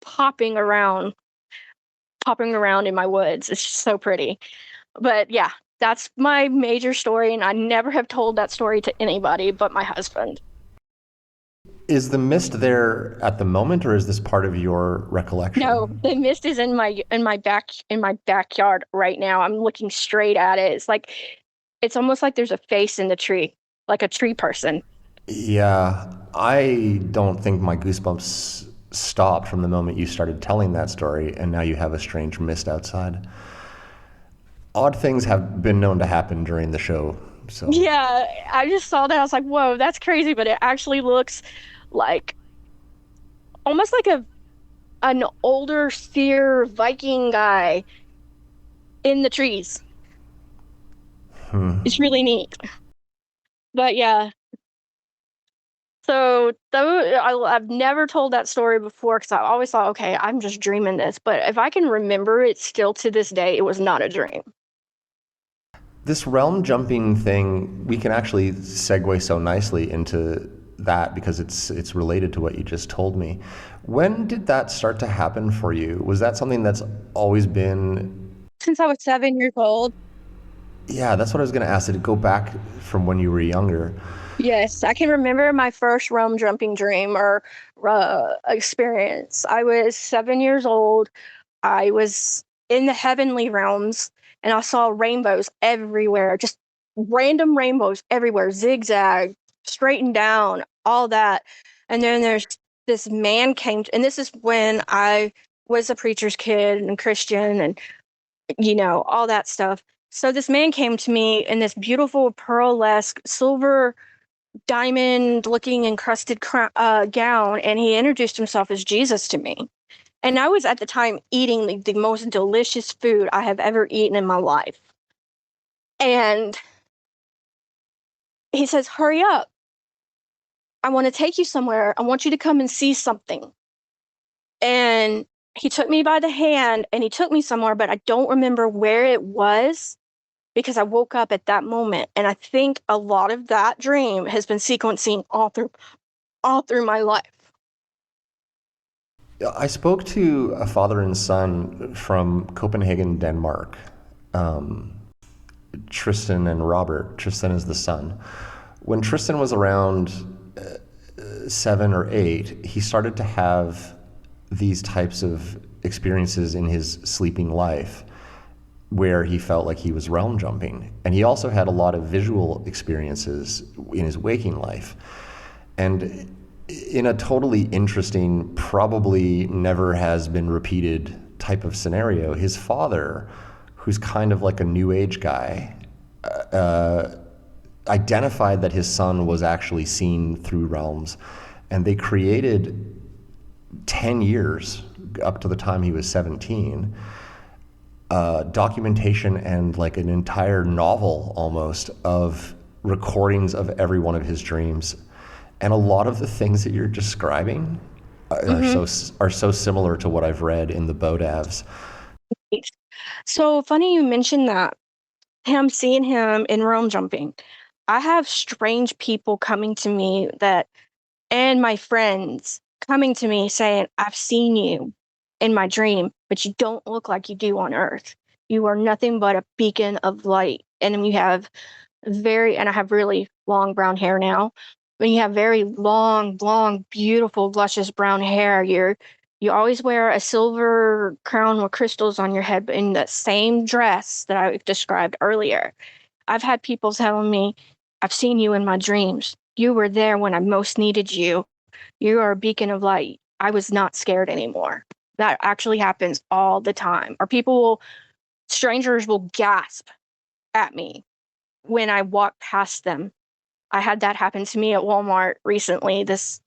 popping around in my woods. It's just so pretty. But yeah, that's my major story, and I never have told that story to anybody but my husband. Is the mist there at the moment, or is this part of your recollection? No, the mist is in my backyard right now. I'm looking straight at it. It's almost like there's a face in the tree, like a tree person. Yeah, I don't think my goosebumps stopped from the moment you started telling that story, and now you have a strange mist outside. Odd things have been known to happen during the show, so. Yeah, I just saw that. I was like, whoa, that's crazy, but it actually looks like almost like an older seer Viking guy in the trees. It's really neat. But yeah, so I've never told that story before because I always thought, okay, I'm just dreaming this. But if I can remember it still to this day, it was not a dream. This realm jumping thing, we can actually segue so nicely into that because it's related to what you just told me. When did that start to happen for you? Was that something that's always been? Since I was 7 years old. Yeah, that's what I was going to ask. Did it go back from when you were younger? Yes, I can remember my first realm jumping dream or experience. I was 7 years old. I was in the heavenly realms and I saw rainbows everywhere, just random rainbows everywhere, zigzag, straightened down, all that. And then there's this man and this is when I was a preacher's kid and Christian and, all that stuff. So this man came to me in this beautiful pearlesque silver diamond looking encrusted gown, and he introduced himself as Jesus to me. And I was at the time eating the most delicious food I have ever eaten in my life. And he says, hurry up. I want to take you somewhere. I want you to come and see something. And he took me by the hand and he took me somewhere, but I don't remember where it was because I woke up at that moment. And I think a lot of that dream has been sequencing all through my life. I spoke to a father and son from Copenhagen, Denmark. Tristan and Robert. Tristan is the son. When Tristan was around 7 or 8, he started to have these types of experiences in his sleeping life where he felt like he was realm jumping. And he also had a lot of visual experiences in his waking life. And in a totally interesting, probably never has been repeated type of scenario, his father, who's kind of like a new age guy, identified that his son was actually seen through realms. And they created 10 years, up to the time he was 17, documentation and like an entire novel almost of recordings of every one of his dreams. And a lot of the things that you're describing are so similar to what I've read in the Bodavs. So funny you mentioned that. Him seeing him in realm jumping. I have strange people coming to me and my friends coming to me saying, I've seen you in my dream, but you don't look like you do on Earth. You are nothing but a beacon of light. And you have and I have really long brown hair now. When you have very long, beautiful, luscious brown hair, you always wear a silver crown with crystals on your head, but in the same dress that I described earlier. I've had people telling me, I've seen you in my dreams. You were there when I most needed you. You are a beacon of light. I was not scared anymore. That actually happens all the time. Or strangers will gasp at me when I walk past them. I had that happen to me at Walmart recently. This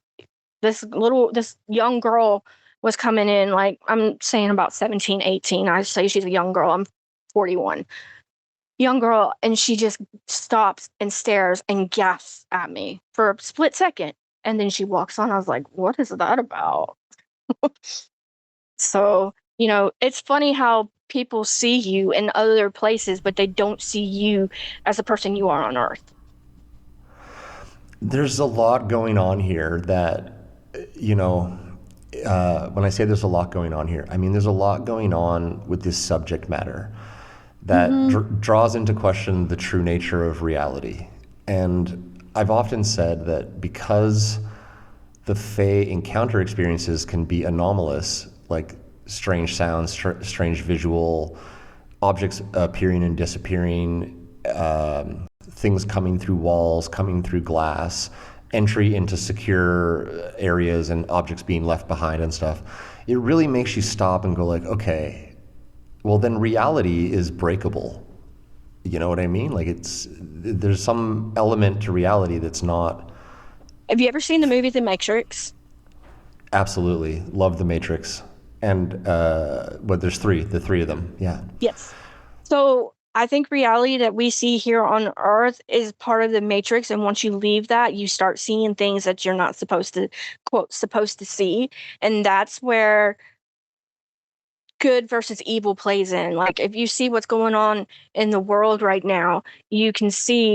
young girl was coming in, like, I'm saying about 17, 18. I say she's a young girl. I'm 41. Young girl, and she just stops and stares and gasps at me for a split second. And then she walks on. I was like, what is that about? So, it's funny how people see you in other places, but they don't see you as the person you are on Earth. There's a lot going on here that, when I say there's a lot going on here, I mean there's a lot going on with this subject matter that draws into question the true nature of reality. And I've often said that because the Fae encounter experiences can be anomalous, like strange sounds, strange visual, objects appearing and disappearing, things coming through walls, coming through glass, entry into secure areas and objects being left behind and stuff. It really makes you stop and go like, okay, well then reality is breakable. You know what I mean? Like there's some element to reality that's not. Have you ever seen the movie The Matrix? Absolutely. Love The Matrix. And there's the three of them. Yeah. Yes. So I think reality that we see here on Earth is part of the Matrix. And once you leave that, you start seeing things that you're not supposed to see. And that's where good versus evil plays in. Like, if you see what's going on in the world right now, you can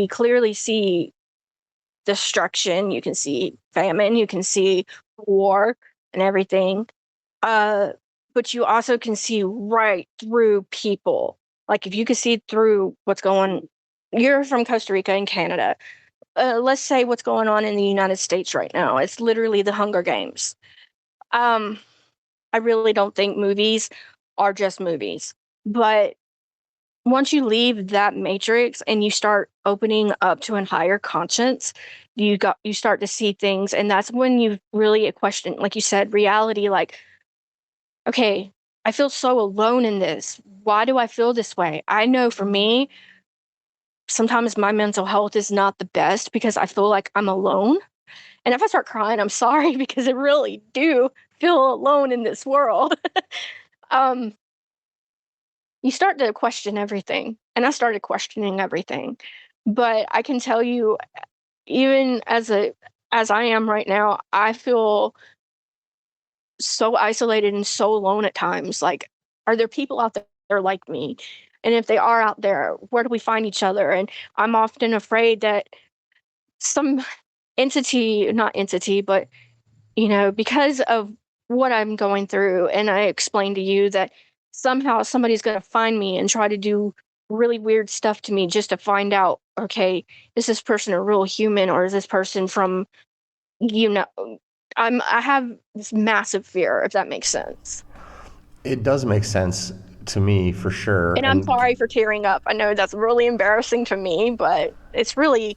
clearly see destruction, you can see famine, you can see war and everything. But you also can see right through people. Like, if you could see through you're from Costa Rica and Canada. Let's say what's going on in the United States right now. It's literally the Hunger Games. I really don't think movies are just movies. But once you leave that matrix and you start opening up to a higher conscience, you start to see things. And that's when you really question, like you said, reality, like, okay, I feel so alone in this. Why do I feel this way? I know for me, sometimes my mental health is not the best because I feel like I'm alone. And if I start crying, I'm sorry, because I really do feel alone in this world. You start to question everything. And I started questioning everything. But I can tell you, even as I am right now, I feel so isolated and so alone at times. Like, are there people out there like me? And if they are out there, where do we find each other? And I'm often afraid that some entity, not entity, but, because of what I'm going through, and I explained to you that somehow somebody's going to find me and try to do really weird stuff to me just to find out, okay, is this person a real human, or is this person from, you know, I have this massive fear, if that makes sense. It does make sense to me for sure. And I'm sorry for tearing up. I know that's really embarrassing to me, but it's real.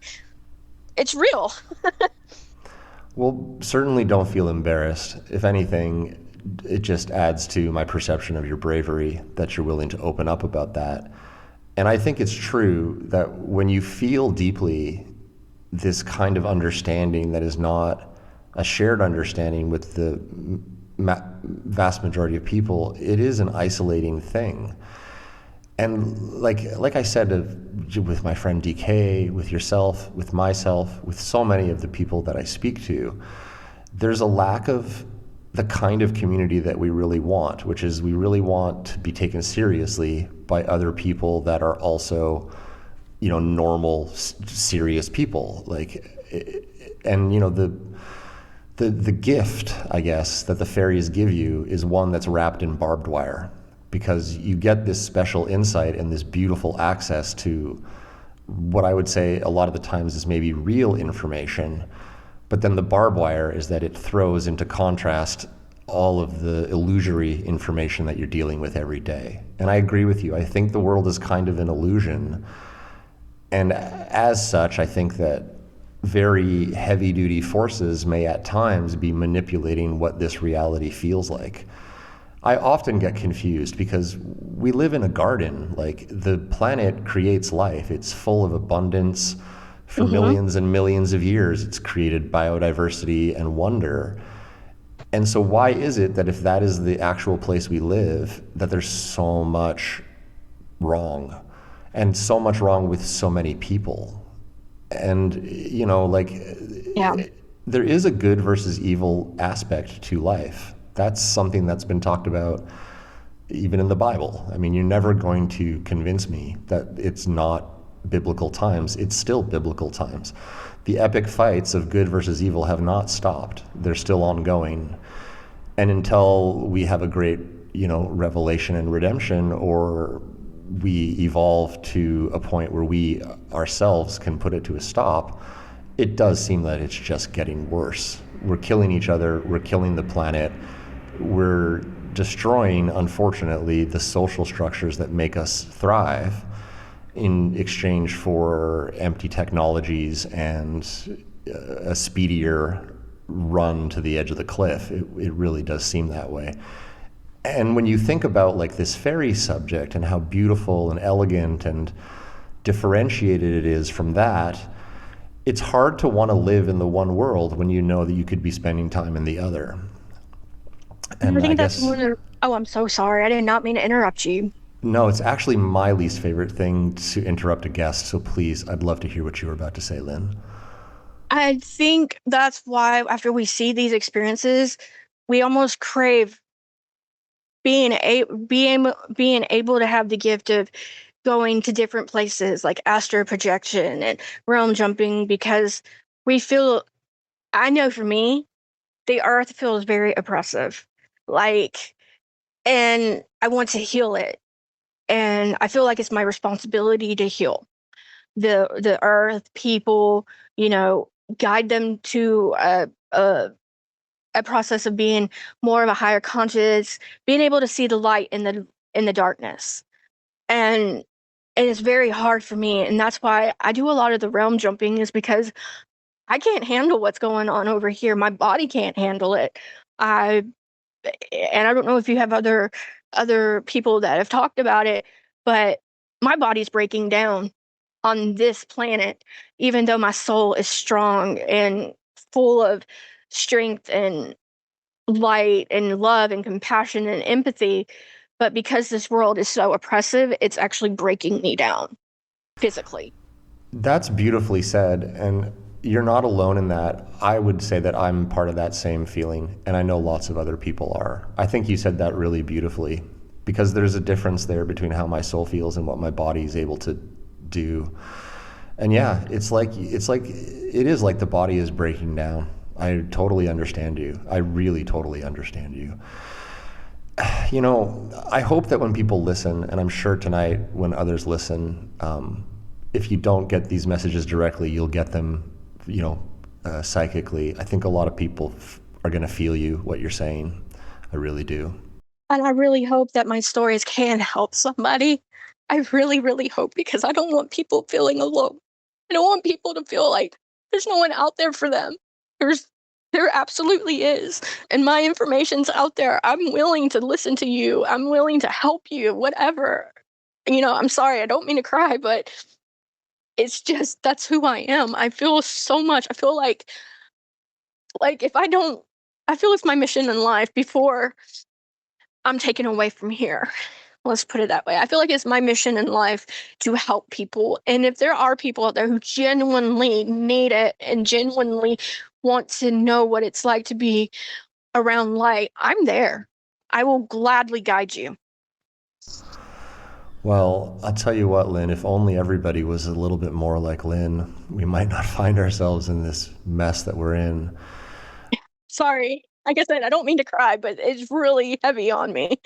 Well, certainly don't feel embarrassed. If anything, it just adds to my perception of your bravery that you're willing to open up about that. And I think it's true that when you feel deeply this kind of understanding that is not a shared understanding with the vast majority of people, it is an isolating thing. And like I said, with my friend DK, with yourself, with myself, with so many of the people that I speak to, there's a lack of the kind of community that we really want, which is we really want to be taken seriously by other people that are also, normal, serious people. The gift, I guess, that the fairies give you is one that's wrapped in barbed wire, because you get this special insight and this beautiful access to what I would say a lot of the times is maybe real information, but then the barbed wire is that it throws into contrast all of the illusory information that you're dealing with every day. And I agree with you. I think the world is kind of an illusion. And as such, I think that very heavy-duty forces may at times be manipulating what this reality feels like. I often get confused because we live in a garden. Like, the planet creates life. It's full of abundance for millions and millions of years. It's created biodiversity and wonder. And so why is it that if that is the actual place we live, that there's so much wrong, and so much wrong with so many people? And, there is a good versus evil aspect to life. That's something that's been talked about even in the Bible. I mean, you're never going to convince me that it's not biblical times. It's still biblical times. The epic fights of good versus evil have not stopped. They're still ongoing. And until we have a great, revelation and redemption, or we evolve to a point where we ourselves can put it to a stop, it does seem that it's just getting worse. We're killing each other. We're killing the planet. We're destroying, unfortunately, the social structures that make us thrive in exchange for empty technologies and a speedier run to the edge of the cliff. It really does seem that way. And when you think about this fairy subject and how beautiful and elegant and differentiated it is from that, it's hard to want to live in the one world when you know that you could be spending time in the other. And I think that's oh, I'm so sorry. I did not mean to interrupt you. No, it's actually my least favorite thing to interrupt a guest. So please, I'd love to hear what you were about to say, Lynn. I think that's why after we see these experiences, we almost crave being able to have the gift of going to different places, like astral projection and realm jumping, because we feel, I know for me, the earth feels very oppressive. And I want to heal it. And I feel like it's my responsibility to heal the earth, people, guide them to a process of being more of a higher conscious, being able to see the light in the darkness. And it's very hard for me. And that's why I do a lot of the realm jumping, is because I can't handle what's going on over here. My body can't handle it. And I don't know if you have other people that have talked about it, but my body's breaking down on this planet, even though my soul is strong and full of strength and light and love and compassion and empathy. But because this world is so oppressive, it's actually breaking me down physically. That's beautifully said. And you're not alone in that. I would say that I'm part of that same feeling, and I know lots of other people are. I think you said that really beautifully, because there's a difference there between how my soul feels and what my body is able to do. And yeah, it is like the body is breaking down. I totally understand you. I really totally understand you. You know, I hope that when people listen, and I'm sure tonight when others listen, if you don't get these messages directly, you'll get them, psychically. I think a lot of people are going to feel you, what you're saying. I really do. And I really hope that my stories can help somebody. I really, really hope, because I don't want people feeling alone. I don't want people to feel like there's no one out there for them. There absolutely is. And my information's out there. I'm willing to listen to you. I'm willing to help you, whatever. I'm sorry, I don't mean to cry, but it's just, that's who I am. I feel so much. I feel like if I feel it's my mission in life before I'm taken away from here. Let's put it that way. I feel like it's my mission in life to help people. And if there are people out there who genuinely need it and genuinely want to know what it's like to be around light, I'm there. I will gladly guide you. Well, I'll tell you what, Lynn, if only everybody was a little bit more like Lynn, we might not find ourselves in this mess that we're in. Sorry. Like I said, I don't mean to cry, but it's really heavy on me.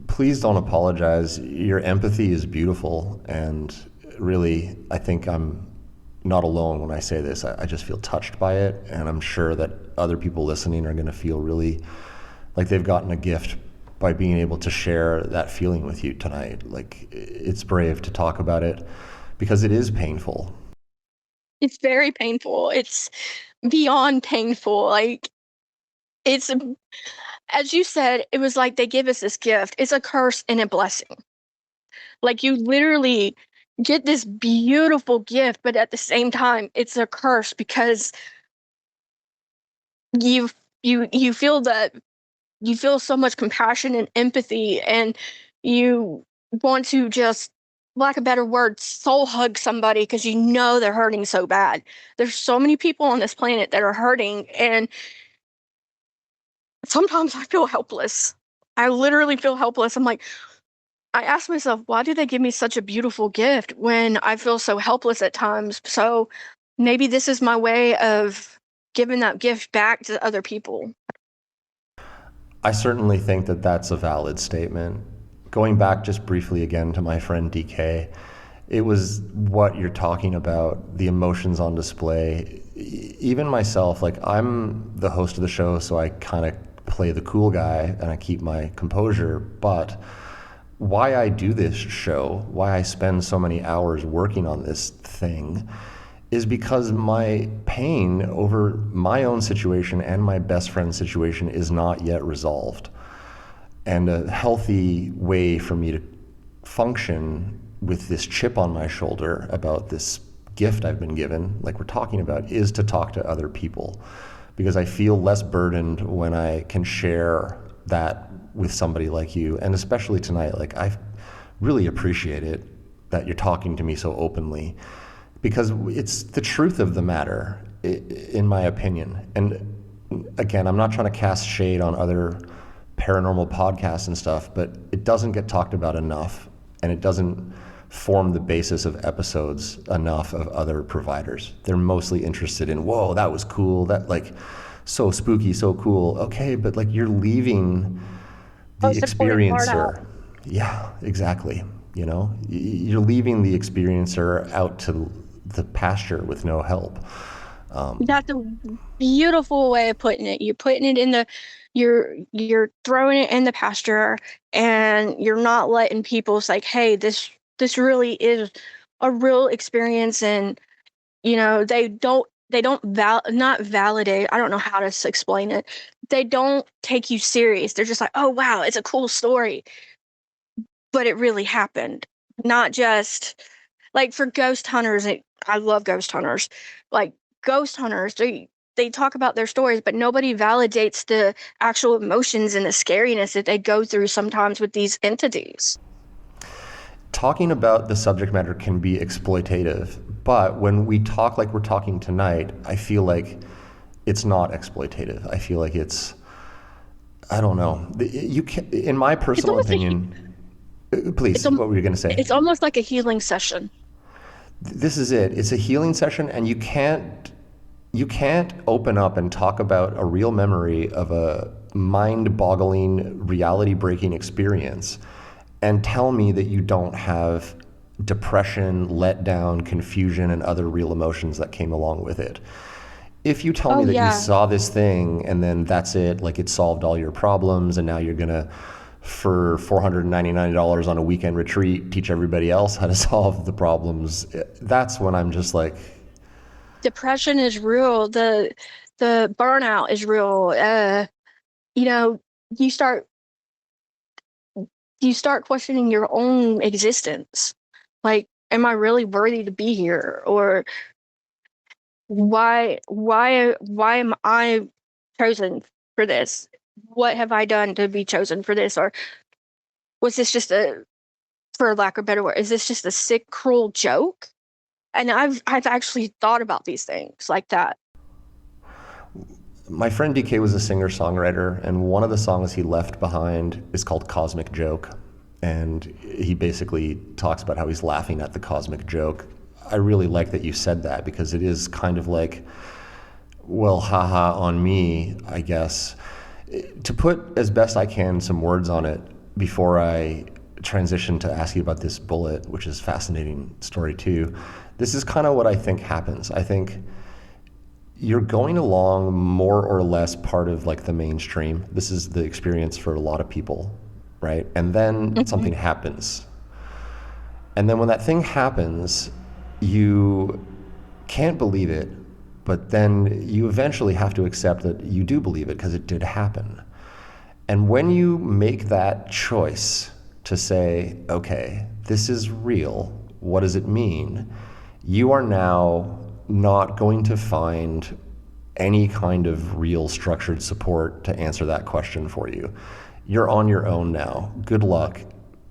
Please don't apologize. Your empathy is beautiful, and really, I think I'm not alone when I say this. I just feel touched by it, and I'm sure that other people listening are going to feel really like they've gotten a gift by being able to share that feeling with you tonight. Like, it's brave to talk about it because it is painful. It's very painful. It's beyond painful. Like, it's, as you said, it was like they give us this gift. It's a curse and a blessing. Like, you literally get this beautiful gift, but at the same time, it's a curse because you feel that you feel so much compassion and empathy, and you want to just, lack of a better word, soul hug somebody because you know they're hurting so bad. There's so many people on this planet that are hurting, and sometimes I feel helpless. I literally feel helpless. I ask myself, why do they give me such a beautiful gift when I feel so helpless at times? So maybe this is my way of giving that gift back to other people. I certainly think that that's a valid statement. Going back just briefly again to my friend DK, it was what you're talking about, the emotions on display. Even myself, like, I'm the host of the show, so I kind of play the cool guy and I keep my composure, but why I do this show, why I spend so many hours working on this thing, is because my pain over my own situation and my best friend's situation is not yet resolved. And a healthy way for me to function with this chip on my shoulder about this gift I've been given, like we're talking about, is to talk to other people, because I feel less burdened when I can share that with somebody like you. And especially tonight, like, I really appreciate it that you're talking to me so openly, because it's the truth of the matter, in my opinion. And again, I'm not trying to cast shade on other paranormal podcasts and stuff, but it doesn't get talked about enough, and it doesn't form the basis of episodes enough of other providers. They're mostly interested in, whoa, that was cool, that, like, so spooky, so cool. Okay, but like, you're leaving the experiencer. Yeah, exactly. You're leaving the experiencer out to the pasture with no help. That's a beautiful way of putting it. You're putting it in you're throwing it in the pasture, and you're not letting people say, hey, this really is a real experience. And not validate, I don't know how to explain it. They don't take you serious. They're just like, oh wow, it's a cool story, but it really happened. Not just like for ghost hunters. I love ghost hunters. Like, ghost hunters, they talk about their stories, but nobody validates the actual emotions and the scariness that they go through sometimes with these entities. Talking about the subject matter can be exploitative, but when we talk like we're talking tonight, I feel like it's not exploitative. I feel like it's I don't know. You can, in my It's personal almost a opinion, it's please, what were you going to say? it's almost like a healing session. This is it. It's a healing session, and you can't open up and talk about a real memory of a mind-boggling, reality-breaking experience and tell me that you don't have depression, letdown, confusion, and other real emotions that came along with it. If you tell me Oh that you yeah. saw this thing and then that's it, like it solved all your problems, and now you're gonna, for $499 on a weekend retreat, teach everybody else how to solve the problems, that's when I'm just like, Depression is real. The burnout is real. You know, you start you start questioning your own existence. Like, am I really worthy to be here? Or why am I chosen for this? What have I done to be chosen for this? Or was this just a, for lack of a better word, is this just a sick, cruel joke? And I've actually thought about these things like that. my friend DK was a singer-songwriter, and one of the songs he left behind is called Cosmic Joke. And he basically talks about how he's laughing at the cosmic joke. I really like that you said that, because it is kind of like, well, haha on me, I guess. To put as best I can some words on it before I transition to ask you about this bullet, which is a fascinating story too, this is kind of what I think happens. I think you're going along more or less part of like the mainstream. This is the experience for a lot of people, right? And then something happens. And then when that thing happens, you can't believe it, but then you eventually have to accept that you do believe it because it did happen. And when you make that choice to say, okay, this is real, what does it mean? You are now not going to find any kind of real structured support to answer that question for you. You're on your own now. Good luck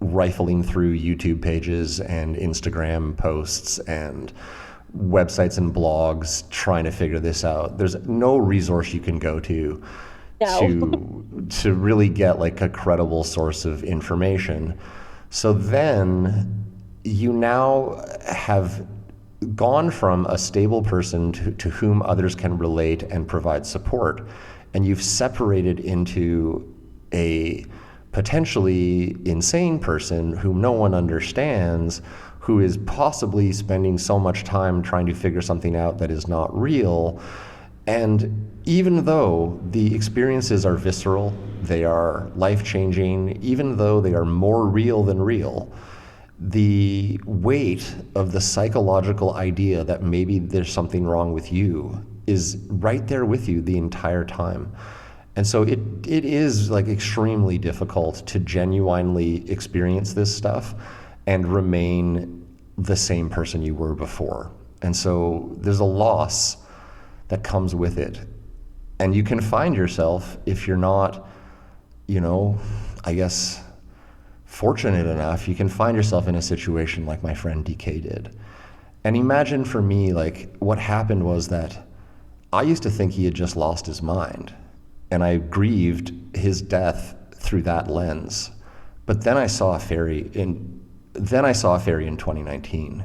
rifling through YouTube pages and Instagram posts and websites and blogs trying to figure this out. There's no resource you can go to No. to really get like a credible source of information. So then you now have gone from a stable person to whom others can relate and provide support, and you've separated into a potentially insane person whom no one understands, who is possibly spending so much time trying to figure something out that is not real. And even though the experiences are visceral, they are life-changing, even though they are more real than real, the weight of the psychological idea that maybe there's something wrong with you is right there with you the entire time. And so it is like extremely difficult to genuinely experience this stuff and remain the same person you were before. And so there's a loss that comes with it. And you can find yourself, if you're not, I guess, fortunate enough, you can find yourself in a situation like my friend DK did. And imagine for me, like, what happened was that I used to think he had just lost his mind, and I grieved his death through that lens. But then I saw a fairy in 2019.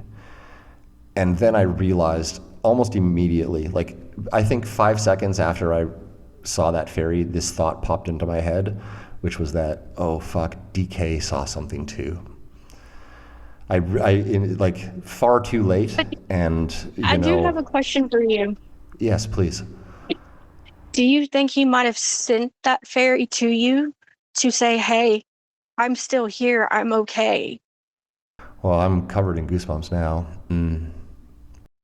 And then I realized almost immediately, like I think 5 seconds after I saw that fairy, this thought popped into my head, which was that, oh fuck, DK saw something too. Like far too late, and I do have a question for you. Yes, please. Do you think he might have sent that fairy to you to say, hey, I'm still here, I'm okay? Well, I'm covered in goosebumps now.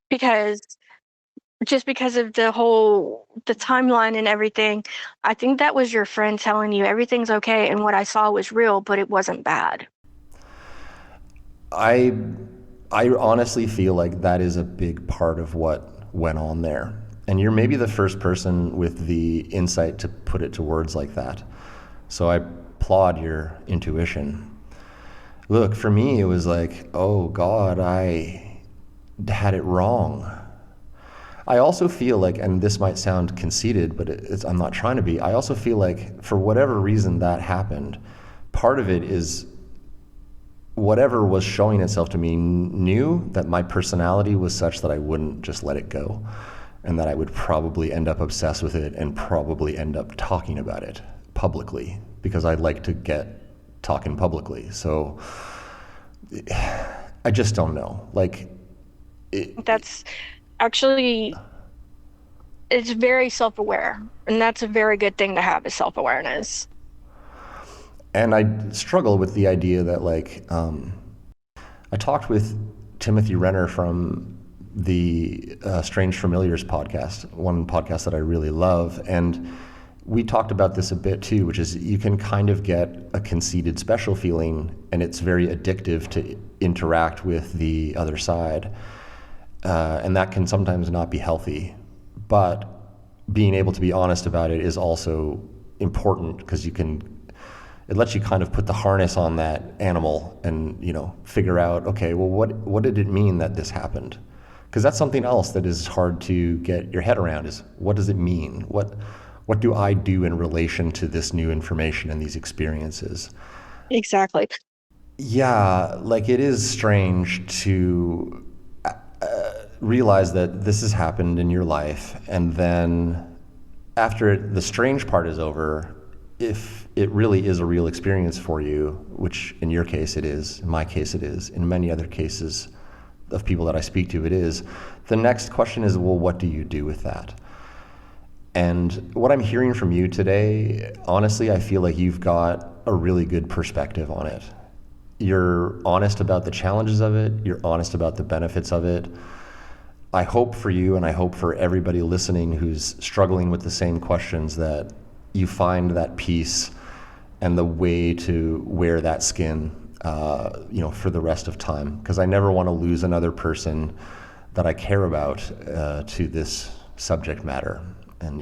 Because just because of the timeline and everything, I think that was your friend telling you everything's okay and what I saw was real, but it wasn't bad. I honestly feel like that is a big part of what went on there. And you're maybe the first person with the insight to put it to words like that. So I applaud your intuition. Look, for me, it was like, oh God, I had it wrong. I also feel like, and this might sound conceited, but I'm not trying to be. I also feel like for whatever reason that happened, part of it is whatever was showing itself to me knew that my personality was such that I wouldn't just let it go, and that I would probably end up obsessed with it and probably end up talking about it publicly, because I'd like to get talking publicly. So I just don't know. Like, That's actually, it's very self-aware, and that's a very good thing to have, is self-awareness. and I struggle with the idea that, like, I talked with Timothy Renner from the Strange Familiars podcast, one podcast that I really love, and we talked about this a bit too, which is you can kind of get a conceited special feeling, and it's very addictive to interact with the other side, and that can sometimes not be healthy. But being able to be honest about it is also important, because it lets you kind of put the harness on that animal and, figure out, okay, well, what did it mean that this happened? Because that's something else that is hard to get your head around, is what does it mean? What do I do in relation to this new information and these experiences? Exactly. Yeah, like, it is strange to realize that this has happened in your life, and then after the strange part is over, if it really is a real experience for you, which in your case it is, in my case it is, in many other cases of people that I speak to it is, the next question is, well, what do you do with that? And what I'm hearing from you today, honestly, I feel like you've got a really good perspective on it. You're honest about the challenges of it. You're honest about the benefits of it. I hope for you, and I hope for everybody listening who's struggling with the same questions, that you find that peace and the way to wear that skin, for the rest of time. Because I never want to lose another person that I care about to this subject matter. And,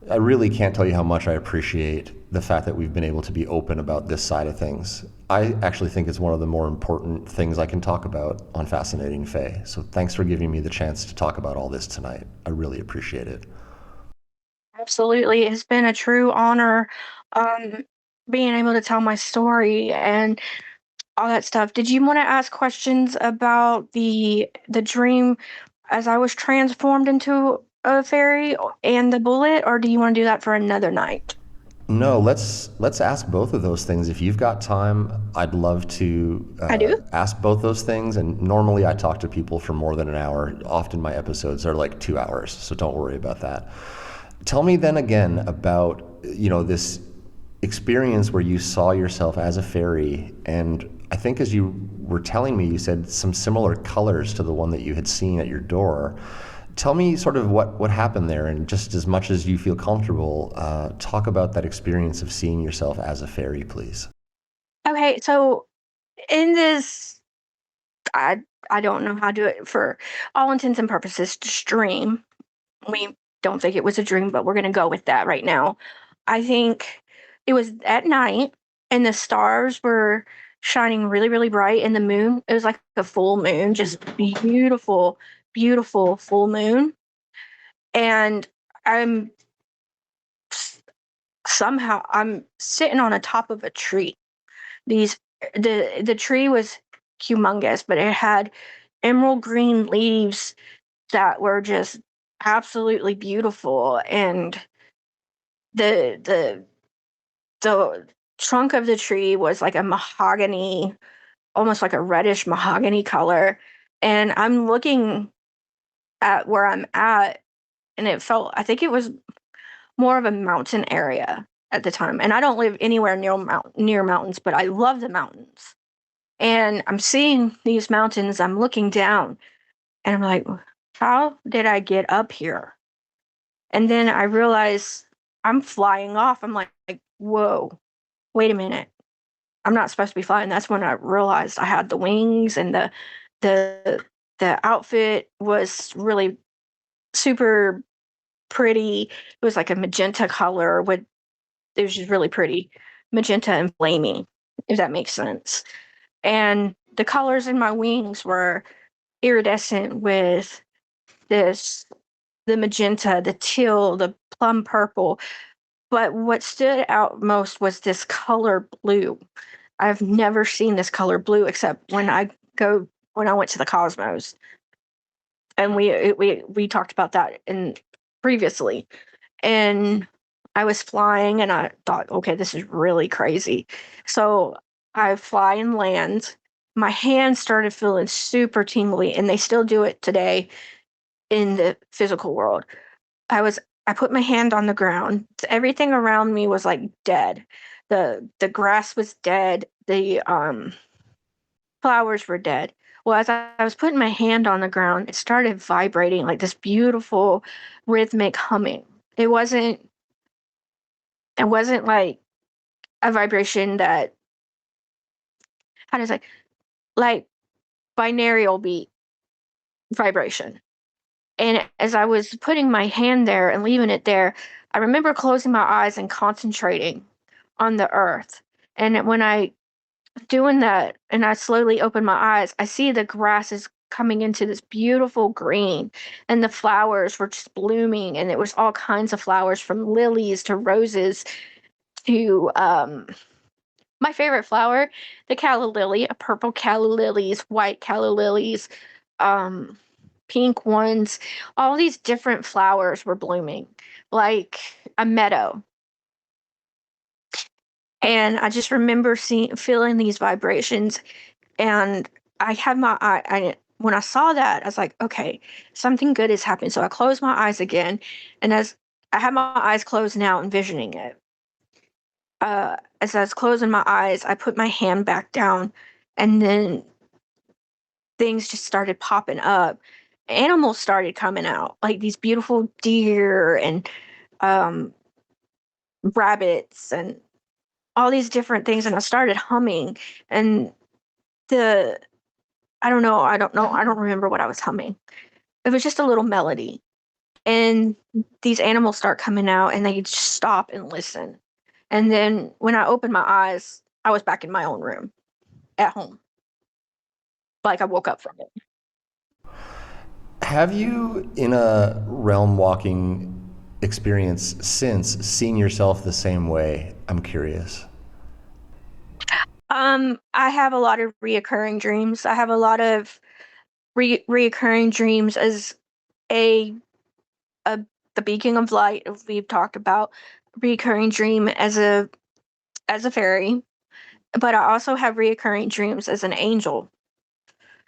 I really can't tell you how much I appreciate the fact that we've been able to be open about this side of things. I actually think it's one of the more important things I can talk about on Fascinating Fae. So thanks for giving me the chance to talk about all this tonight. I really appreciate it. Absolutely. It's been a true honor, um, being able to tell my story and all that stuff. Did you want to ask questions about the dream as I was transformed into a fairy and the bullet, or do you want to do that for another night? No, let's ask both of those things. If you've got time, I'd love to I do. ask both those things. And normally I talk to people for more than an hour. Often my episodes are like 2 hours, so don't worry about that. Tell me then again about, this experience where you saw yourself as a fairy, and I think as you were telling me, you said some similar colors to the one that you had seen at your door. Tell me sort of what happened there, and just as much as you feel comfortable, talk about that experience of seeing yourself as a fairy, please. Okay, so in this, I I don't know how to do it for all intents and purposes. Just dream. We don't think it was a dream, but we're gonna go with that right now. I think it was at night, and the stars were shining really, really bright, and the moon, it was like a full moon, just beautiful, beautiful full moon. And I'm somehow I'm sitting on the top of a tree. These the tree was humongous, but it had emerald green leaves that were just absolutely beautiful, and the the the trunk of the tree was like a mahogany, almost like a reddish mahogany color. And I'm looking at where I'm at, and I think it was more of a mountain area at the time. And I don't live anywhere near mountains, but I love the mountains. And I'm seeing these mountains, I'm looking down, and I'm like, how did I get up here? And then I realize I'm flying off. I'm like, whoa, wait a minute. I'm not supposed to be flying. That's when I realized I had the wings, and the the outfit was really super pretty. It was like a magenta color with it was just really pretty. Magenta and flaming, if that makes sense. And the colors in my wings were iridescent with the magenta, the teal, the plum purple. But what stood out most was this color blue. I've never seen this color blue except when I went to the Cosmos, and we talked about that in previously. And I was flying, and I thought, okay, this is really crazy. So I fly and land. My hands started feeling super tingly, and they still do it today in the physical world. I was I put my hand on the ground. Everything around me was like dead. The grass was dead. The flowers were dead. Well, as I was putting my hand on the ground, it started vibrating like this beautiful rhythmic humming. It wasn't it wasn't like a vibration that, how to say, like binaural beat vibration. And as I was putting my hand there and leaving it there, I remember closing my eyes and concentrating on the earth. And when I doing that and I slowly open my eyes, I see the grass is coming into this beautiful green, and the flowers were just blooming, and it was all kinds of flowers from lilies to roses to my favorite flower, the calla lily, a purple calla lilies, white calla lilies, um, pink ones. All these different flowers were blooming like a meadow. And I just remember feeling these vibrations, and I had my eye. When I saw that, I was like, okay, something good is happening. So I closed my eyes again, and as I had my eyes closed now, envisioning it. As I was closing my eyes, I put my hand back down, and then things just started popping up. Animals started coming out, like these beautiful deer and um, rabbits and all these different things. And I started humming, and the I don't remember what I was humming. It was just a little melody. And these animals start coming out, and they just stop and listen. And then when I opened my eyes, I was back in my own room at home. Like I woke up from it. Have you, in a realm walking experience since, seen yourself the same way? I'm curious. I have a lot of reoccurring dreams. I have a lot of reoccurring dreams as a a the beacon of light we've talked about, reoccurring dream as a fairy, but I also have reoccurring dreams as an angel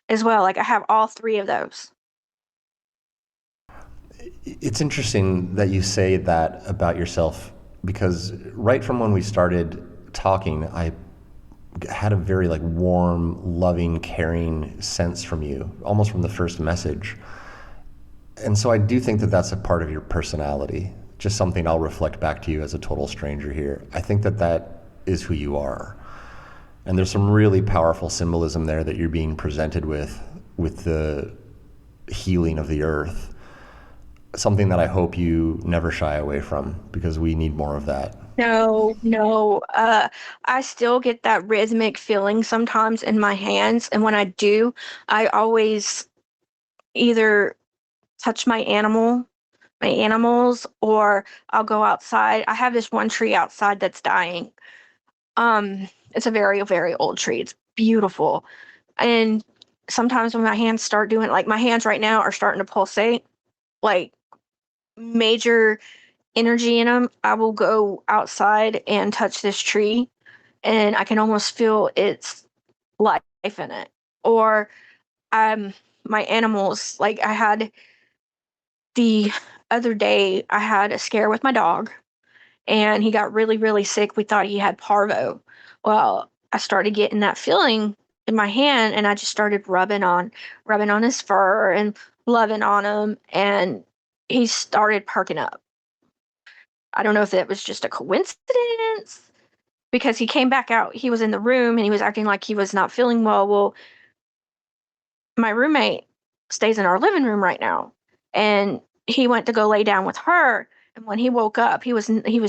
as well. Like I have all three of those. It's interesting that you say that about yourself, because right from when we started talking, I had a very like warm, loving, caring sense from you, almost from the first message. And so I do think that that's a part of your personality, just something I'll reflect back to you as a total stranger here. I think that that is who you are. And there's some really powerful symbolism there that you're being presented with the healing of the earth. Something that I hope you never shy away from, because we need more of that. No, no. I still get that rhythmic feeling sometimes in my hands, and when I do, I always either touch my animals, or I'll go outside. I have this one tree outside that's dying. It's a very, very old tree. It's beautiful. And sometimes when my hands start doing, like my hands right now are starting to pulsate, like major energy in them, I will go outside and touch this tree, and I can almost feel its life in it. Or my animals, like I had the other day, I had a scare with my dog, and he got really, really sick. We thought he had parvo. Well, I started getting that feeling in my hand, and I just started rubbing on his fur and loving on him, and he started perking up. I don't know if that was just a coincidence, because he came back out. He was in the room and he was acting like he was not feeling well. Well, my roommate stays in our living room right now, and he went to go lay down with her. And when he woke up, he was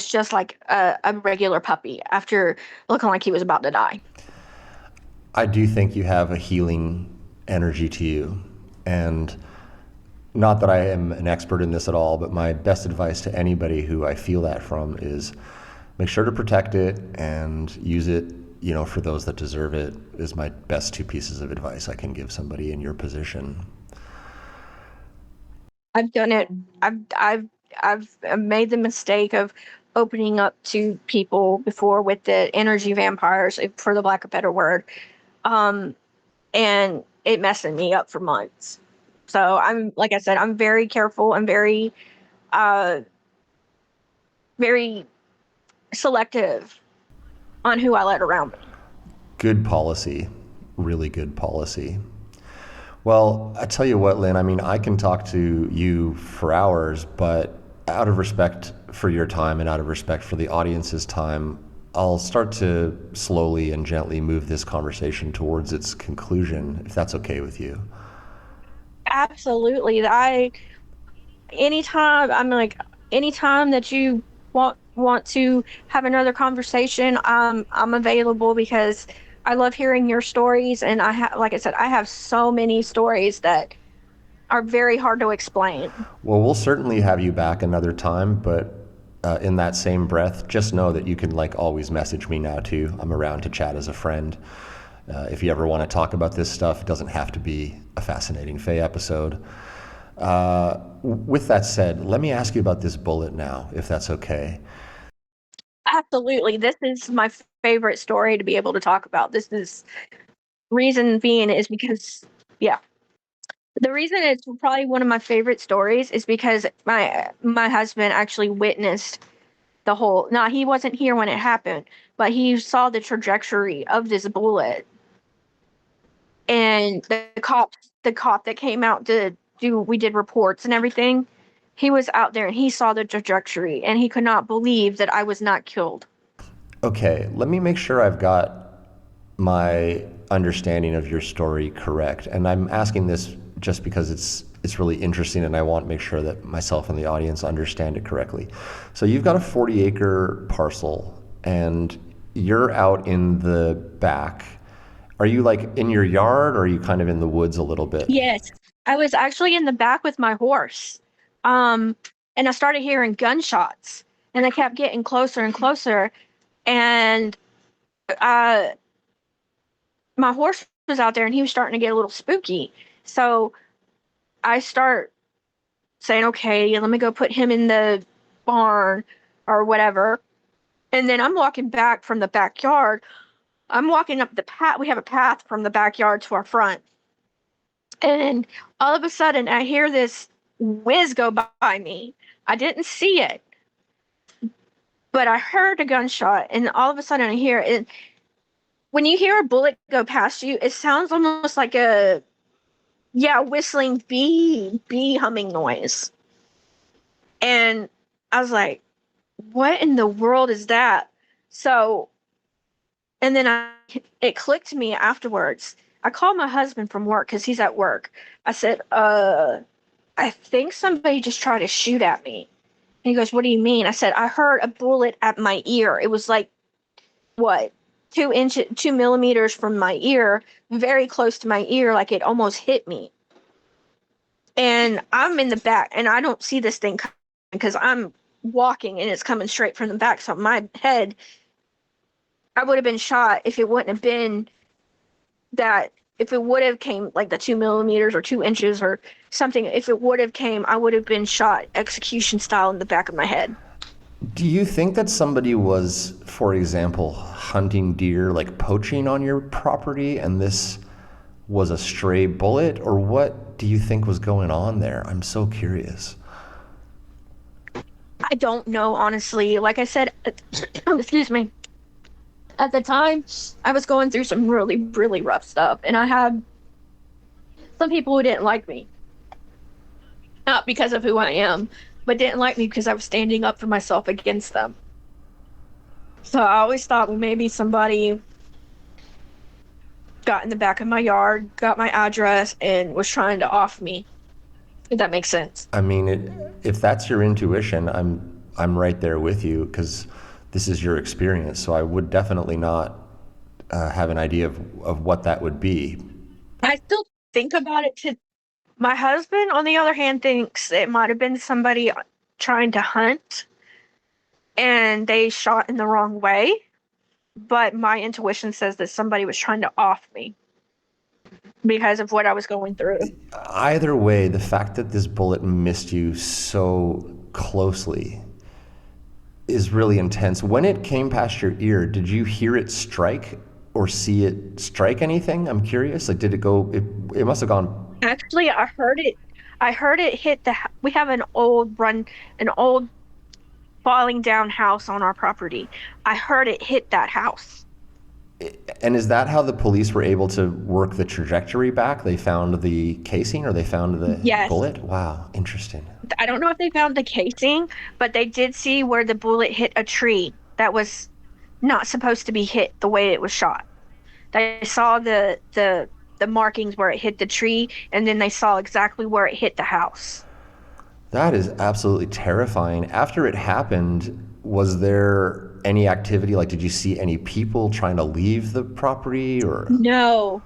just like a regular puppy after looking like he was about to die. I do think you have a healing energy to you, and Not that I am an expert in this at all, but my best advice to anybody who I feel that from is make sure to protect it and use it, for those that deserve it, is my best two pieces of advice I can give somebody in your position. I've done it. I've made the mistake of opening up to people before with the energy vampires, for the lack of a better word, and it messing me up for months. So like I said, I'm very careful and uh, very selective on who I let around me. Good policy, really good policy. Well, I tell you what, Lynn, I mean, I can talk to you for hours, but out of respect for your time and out of respect for the audience's time, I'll start to slowly and gently move this conversation towards its conclusion, if that's okay with you. Absolutely. Anytime that you want to have another conversation, I'm available, because I love hearing your stories, and like I said, I have so many stories that are very hard to explain. Well, we'll certainly have you back another time, but in that same breath, just know that you can always message me now too. I'm around to chat as a friend. If you ever want to talk about this stuff, it doesn't have to be a Fascinating Fae episode. With that said, let me ask you about this bullet now, if that's okay. Absolutely. This is my favorite story to be able to talk about. Reason being is because, yeah. The reason it's probably one of my favorite stories is because my husband actually witnessed the whole. Now, he wasn't here when it happened, but he saw the trajectory of this bullet. And the cop that came out to we did reports and everything, he was out there and he saw the trajectory, and he could not believe that I was not killed. Okay, let me make sure I've got my understanding of your story correct. And I'm asking this just because it's really interesting, and I want to make sure that myself and the audience understand it correctly. So you've got a 40-acre parcel, and you're out in the back. Are you in your yard, or are you kind of in the woods a little bit? Yes, I was actually in the back with my horse. And I started hearing gunshots, and they kept getting closer and closer. And my horse was out there, and he was starting to get a little spooky. So I start saying, okay, let me go put him in the barn or whatever. And then I'm walking back from the backyard. I'm walking up the path. We have a path from the backyard to our front. And all of a sudden, I hear this whiz go by me. I didn't see it, but I heard a gunshot. And all of a sudden, I hear it. When you hear a bullet go past you, it sounds almost like a whistling bee humming noise. And I was like, what in the world is that? So, and then it clicked to me afterwards. I called my husband from work because he's at work. I said, I think somebody just tried to shoot at me. And he goes, what do you mean? I said, I heard a bullet at my ear. It was like, what, 2 millimeters from my ear, very close to my ear, like it almost hit me. And I'm in the back, and I don't see this thing coming because I'm walking, and it's coming straight from the back. So my head, I would have been shot if it wouldn't have been that. If it would have came like the 2 millimeters or 2 inches or something, if it would have came, I would have been shot execution style in the back of my head. Do you think that somebody was, for example, hunting deer, poaching on your property, and this was a stray bullet, or what do you think was going on there? I'm so curious. I don't know, honestly. Like I said, excuse me. At the time, I was going through some really, really rough stuff, and I had some people who didn't like me. Not because of who I am, but didn't like me because I was standing up for myself against them. So I always thought, well, maybe somebody got in the back of my yard, got my address, and was trying to off me. If that makes sense. I mean, if that's your intuition, I'm right there with you, because this is your experience. So I would definitely not have an idea of what that would be. I still think about it My husband, on the other hand, thinks it might have been somebody trying to hunt and they shot in the wrong way. But my intuition says that somebody was trying to off me because of what I was going through. Either way, the fact that this bullet missed you so closely is really intense. When it came past your ear, did you hear it strike or see it strike anything? I'm curious. Like, did it go? It must have gone. Actually, I heard it. I heard it hit the. We have an old falling down house on our property. I heard it hit that house. And is that how the police were able to work the trajectory back? They found the casing or they found the Yes. bullet? Wow, interesting. I don't know if they found the casing, but they did see where the bullet hit a tree that was not supposed to be hit the way it was shot. They saw the markings where it hit the tree, and then they saw exactly where it hit the house. That is absolutely terrifying. After it happened, was there any activity? Like, did you see any people trying to leave the property or? No,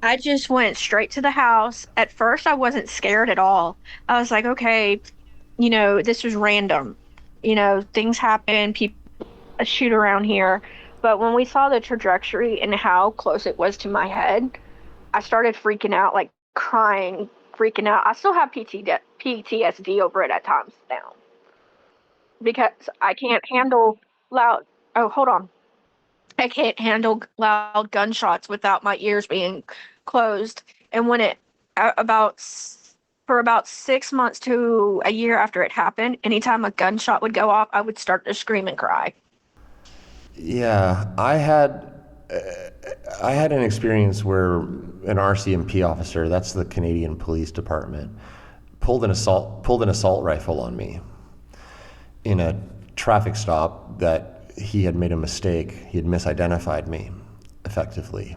I just went straight to the house. At first, I wasn't scared at all. I was like, okay, this was random. Things happen, people shoot around here. But when we saw the trajectory and how close it was to my head, I started freaking out, like crying, freaking out. I still have PTSD over it at times now because I can't handle loud. Oh, hold on. I can't handle loud gunshots without my ears being closed. And when for about 6 months to a year after it happened, anytime a gunshot would go off, I would start to scream and cry. Yeah, I had an experience where an RCMP officer, that's the Canadian Police Department, pulled an assault rifle on me in a traffic stop that he had made a mistake. He had misidentified me, effectively.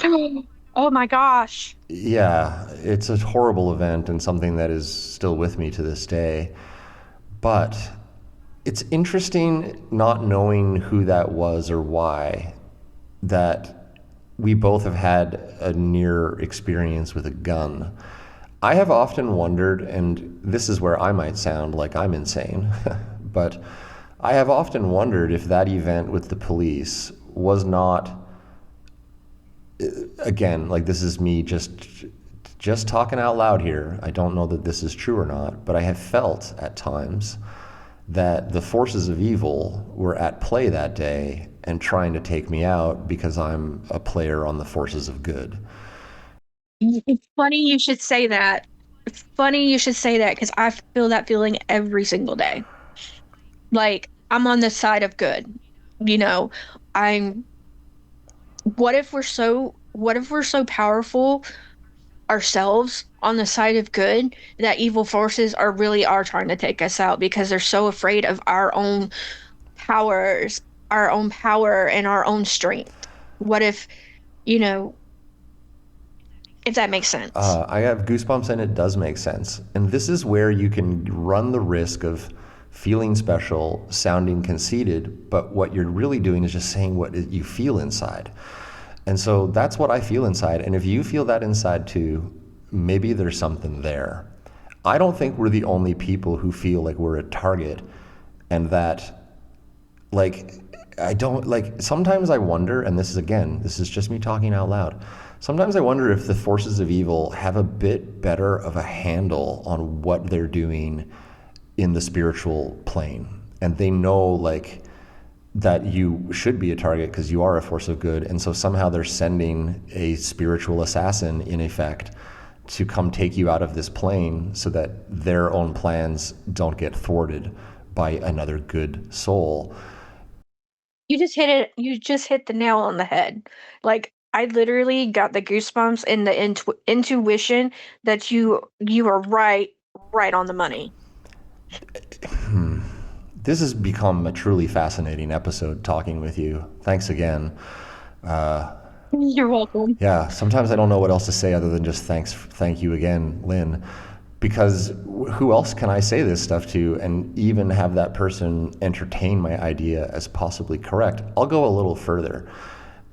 Oh my gosh. Yeah, it's a horrible event and something that is still with me to this day. But it's interesting not knowing who that was or why, that we both have had a near experience with a gun. I have often wondered, and this is where I might sound like I'm insane, but I have often wondered if that event with the police was not, again, like this is me just talking out loud here. I don't know that this is true or not, but I have felt at times that the forces of evil were at play that day and trying to take me out because I'm a player on the forces of good. It's funny you should say that. It's funny you should say that because I feel that feeling every single day. Like, I'm on the side of good. I'm what if we're so powerful ourselves on the side of good that evil forces are trying to take us out because they're so afraid of our own powers, our own power and our own strength. What if, if that makes sense. I have goosebumps and it does make sense. And this is where you can run the risk of feeling special, sounding conceited, but what you're really doing is just saying what you feel inside. And so that's what I feel inside. And if you feel that inside too, maybe there's something there. I don't think we're the only people who feel like we're a target and that, sometimes I wonder, and this is just me talking out loud. Sometimes I wonder if the forces of evil have a bit better of a handle on what they're doing in the spiritual plane. And they know that you should be a target because you are a force of good. And so somehow they're sending a spiritual assassin, in effect, to come take you out of this plane so that their own plans don't get thwarted by another good soul. You just hit it. You just hit the nail on the head. Like, I literally got the goosebumps and the intuition that you are right on the money. This has become a truly fascinating episode talking with you. Thanks again. You're welcome. Yeah, sometimes I don't know what else to say other than just thank you again, Lynn, because who else can I say this stuff to and even have that person entertain my idea as possibly correct? I'll go a little further.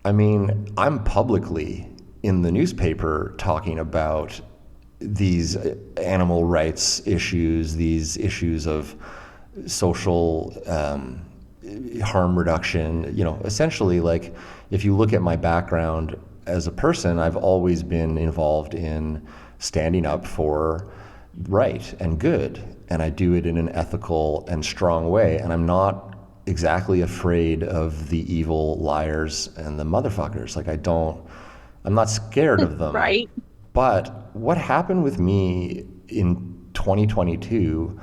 I mean, I'm publicly in the newspaper talking about these animal rights issues, these issues of social harm reduction. You know, essentially, like, if you look at my background as a person, I've always been involved in standing up for right and good, and I do it in an ethical and strong way, and I'm not exactly afraid of the evil liars and the motherfuckers. Like, I'm not scared of them. Right. But what happened with me in 2022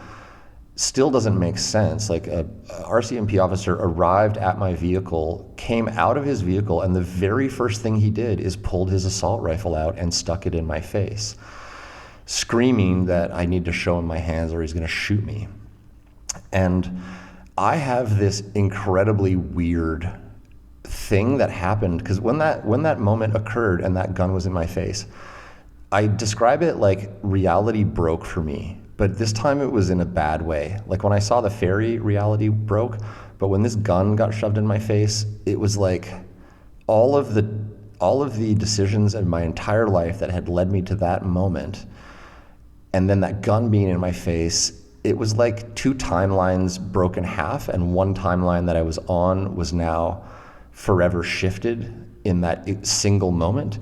still doesn't make sense. Like, a RCMP officer arrived at my vehicle, came out of his vehicle, and the very first thing he did is pulled his assault rifle out and stuck it in my face, screaming that I need to show him my hands or he's going to shoot me. And I have this incredibly weird thing that happened, because when that moment occurred and that gun was in my face, I describe it like reality broke for me, but this time it was in a bad way. Like, when I saw the ferry, reality broke, but when this gun got shoved in my face, it was like all of the decisions in my entire life that had led me to that moment, and then that gun being in my face, it was like two timelines broke in half, and one timeline that I was on was now forever shifted in that single moment.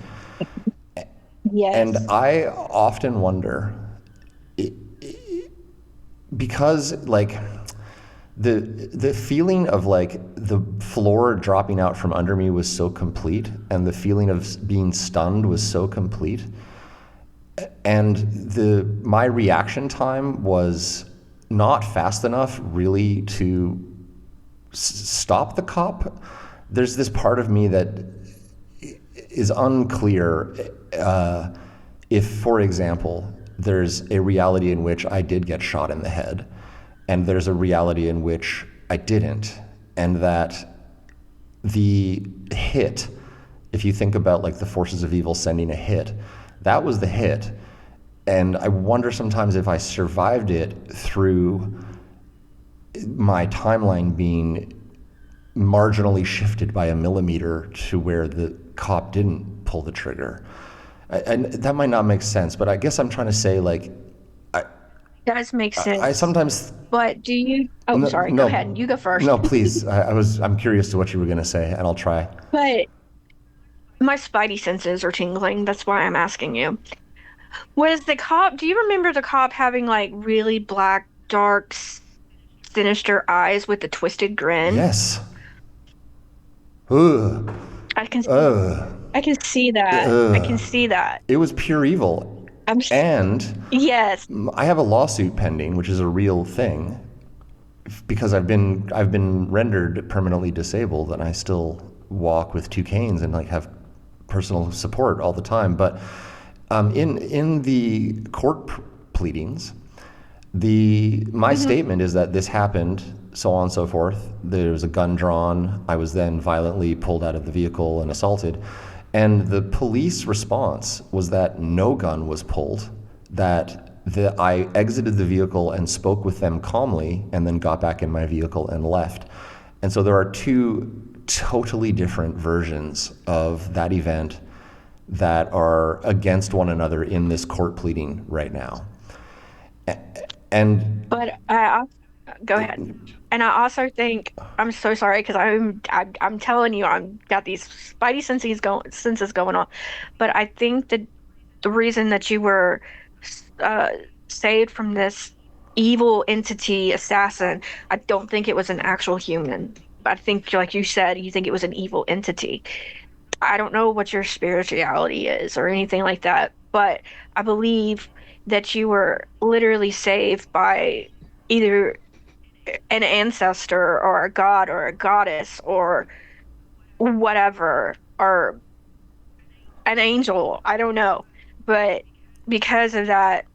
Yes. And I often wonder, because, like, the feeling of, like, the floor dropping out from under me was so complete, and the feeling of being stunned was so complete, and my reaction time was not fast enough really to stop the cop. There's this part of me that is unclear if, for example, there's a reality in which I did get shot in the head, and there's a reality in which I didn't, and that the hit, if you think about, like, the forces of evil sending a hit, that was the hit. And I wonder sometimes if I survived it through my timeline being marginally shifted by a millimeter to where the cop didn't pull the trigger. And that might not make sense, but I guess I'm trying to say, like, Does make sense. I sometimes. But do you? Oh, No, sorry. no, Go ahead. You go first. No, please. I'm curious to what you were going to say, and I'll try. But my spidey senses are tingling. That's why I'm asking you. Was the cop? Do you remember the cop having, like, really black, dark, sinister eyes with a twisted grin? Yes. Ugh. I can. Ugh. I can see that. Ugh. I can see that. It was pure evil. And yes, I have a lawsuit pending, which is a real thing, because I've been rendered permanently disabled, and I still walk with two canes and, like, have personal support all the time. But in the court pleadings, my statement is that this happened, so on and so forth. There was a gun drawn. I was then violently pulled out of the vehicle and assaulted. And the police response was that no gun was pulled, that I exited the vehicle and spoke with them calmly, and then got back in my vehicle and left. And so there are two totally different versions of that event that are against one another in this court pleading right now. And but go ahead. And I also think, I'm so sorry, because I'm telling you, I've got these spidey senses going on. But I think that the reason that you were saved from this evil entity assassin, I don't think it was an actual human. I think, like you said, you think it was an evil entity. I don't know what your spirituality is or anything like that, but I believe that you were literally saved by either an ancestor or a god or a goddess or whatever, or an angel. I don't know. But because of that,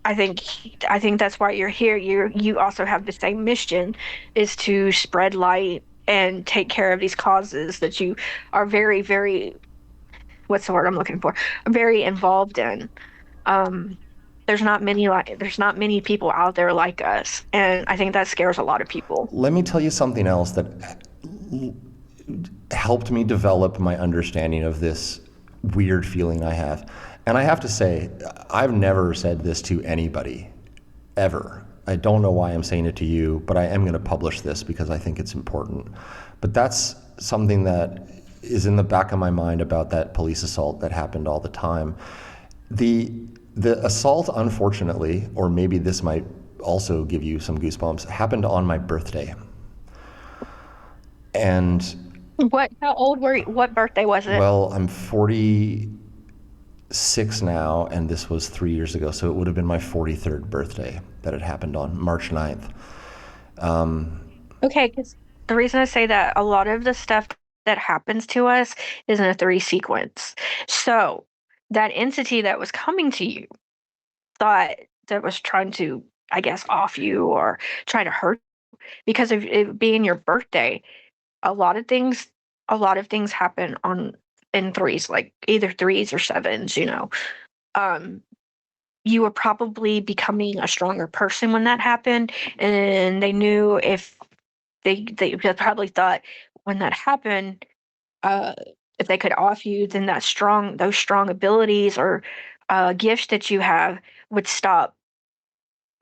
I think that's why you're here. You also have the same mission, is to spread light and take care of these causes that you are very, very, what's the word I'm looking for? Very involved in. There's not many people out there like us, and I think that scares a lot of people. Let me tell you something else that helped me develop my understanding of this weird feeling I have. And I have to say, I've never said this to anybody, ever. I don't know why I'm saying it to you, but I am going to publish this because I think it's important. But that's something that is in the back of my mind about that police assault that happened all the time. The assault, unfortunately, or maybe this might also give you some goosebumps, happened on my birthday. And How old were you? What birthday was it? well, I'm 46 now, and this was 3 years ago, so it would have been my 43rd birthday that it happened on March 9th. Okay, because the reason I say that, a lot of the stuff that happens to us is in a 3 sequence. So that entity that was coming to you thought that was trying to, I guess, off you or try to hurt you because of it being your birthday. A lot of things, a lot of things happen on in threes, like either threes or sevens. Um, you were probably becoming a stronger person when that happened, and they knew if they probably thought when that happened, uh, if they could off you, then those strong abilities or gifts that you have would stop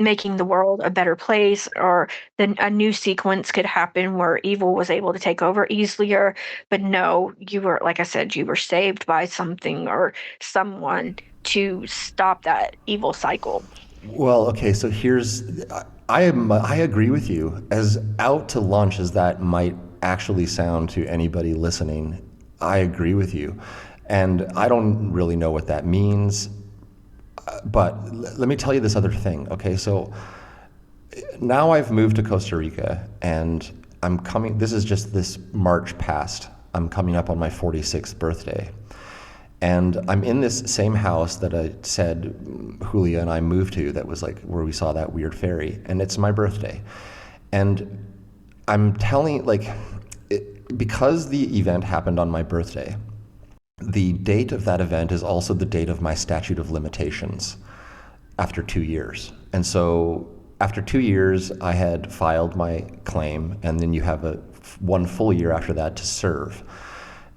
making the world a better place, or then a new sequence could happen where evil was able to take over easier. But no, you were, like I said, you were saved by something or someone to stop that evil cycle. Well, okay, so I agree with you. As out to lunch as that might actually sound to anybody listening, I agree with you. And I don't really know what that means, but let me tell you this other thing, okay? So now I've moved to Costa Rica, and this is just this March past. I'm coming up on my 46th birthday. And I'm in this same house that I said Julia and I moved to, that was like where we saw that weird fairy, and it's my birthday. And I'm telling, because the event happened on my birthday, the date of that event is also the date of my statute of limitations after 2 years. And so after 2 years, I had filed my claim, and then you have one full year after that to serve.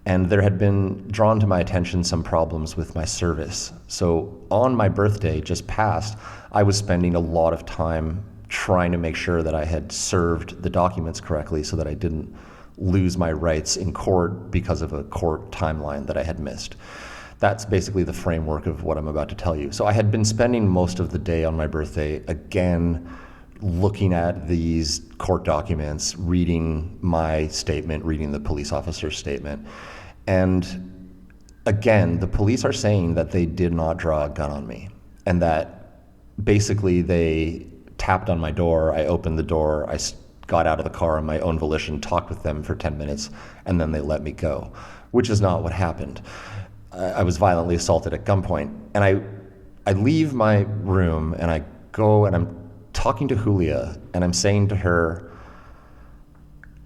And there had been drawn to my attention some problems with my service. So on my birthday, just passed, I was spending a lot of time trying to make sure that I had served the documents correctly so that I didn't lose my rights in court because of a court timeline that I had missed. That's basically the framework of what I'm about to tell you. So I had been spending most of the day on my birthday, again, looking at these court documents, reading my statement, reading the police officer's statement. And again, the police are saying that they did not draw a gun on me, and that basically they tapped on my door. I opened the door. I got out of the car on my own volition, talked with them for 10 minutes, and then they let me go, which is not what happened. I was violently assaulted at gunpoint. And I leave my room, and I go, and I'm talking to Julia, and I'm saying to her,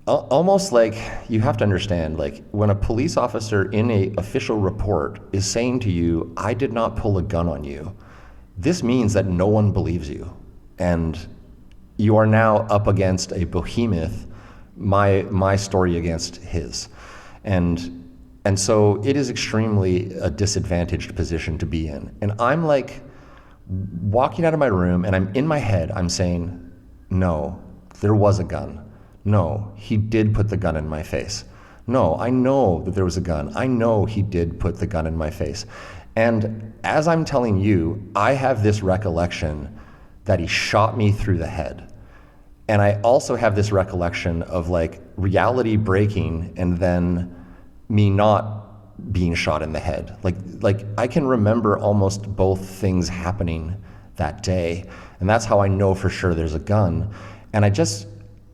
almost like, you have to understand, like when a police officer in a official report is saying to you, I did not pull a gun on you, this means that no one believes you. And you are now up against a behemoth, my story against his. And so it is extremely a disadvantaged position to be in. And I'm like walking out of my room, and I'm in my head, I'm saying, no, there was a gun. No, he did put the gun in my face. No, I know that there was a gun. I know he did put the gun in my face. And as I'm telling you, I have this recollection that he shot me through the head. And I also have this recollection of like reality breaking and then me not being shot in the head. Like I can remember almost both things happening that day. And that's how I know for sure there's a gun. And I just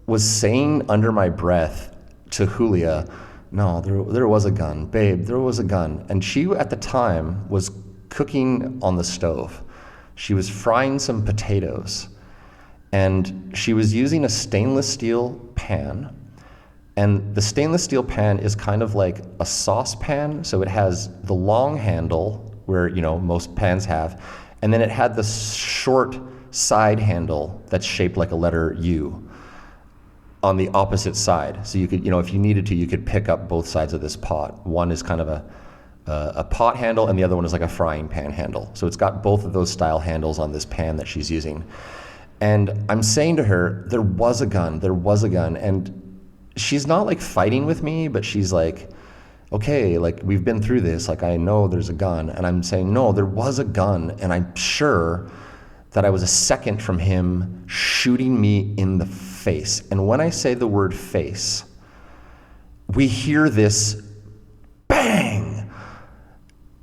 was saying under my breath to Julia, no, there was a gun. Babe, there was a gun. And she, at the time, was cooking on the stove. She was frying some potatoes. And she was using a stainless steel pan. And the stainless steel pan is kind of like a saucepan. So it has the long handle, where, most pans have. And then it had the short side handle that's shaped like a letter U on the opposite side. So you could, if you needed to, you could pick up both sides of this pot. One is kind of a pot handle, and the other one is like a frying pan handle. So it's got both of those style handles on this pan that she's using. And I'm saying to her, there was a gun. And she's not like fighting with me, but she's like, okay, like we've been through this. Like I know there's a gun. And I'm saying, no, there was a gun. And I'm sure that I was a second from him shooting me in the face. And when I say the word face, we hear this bang,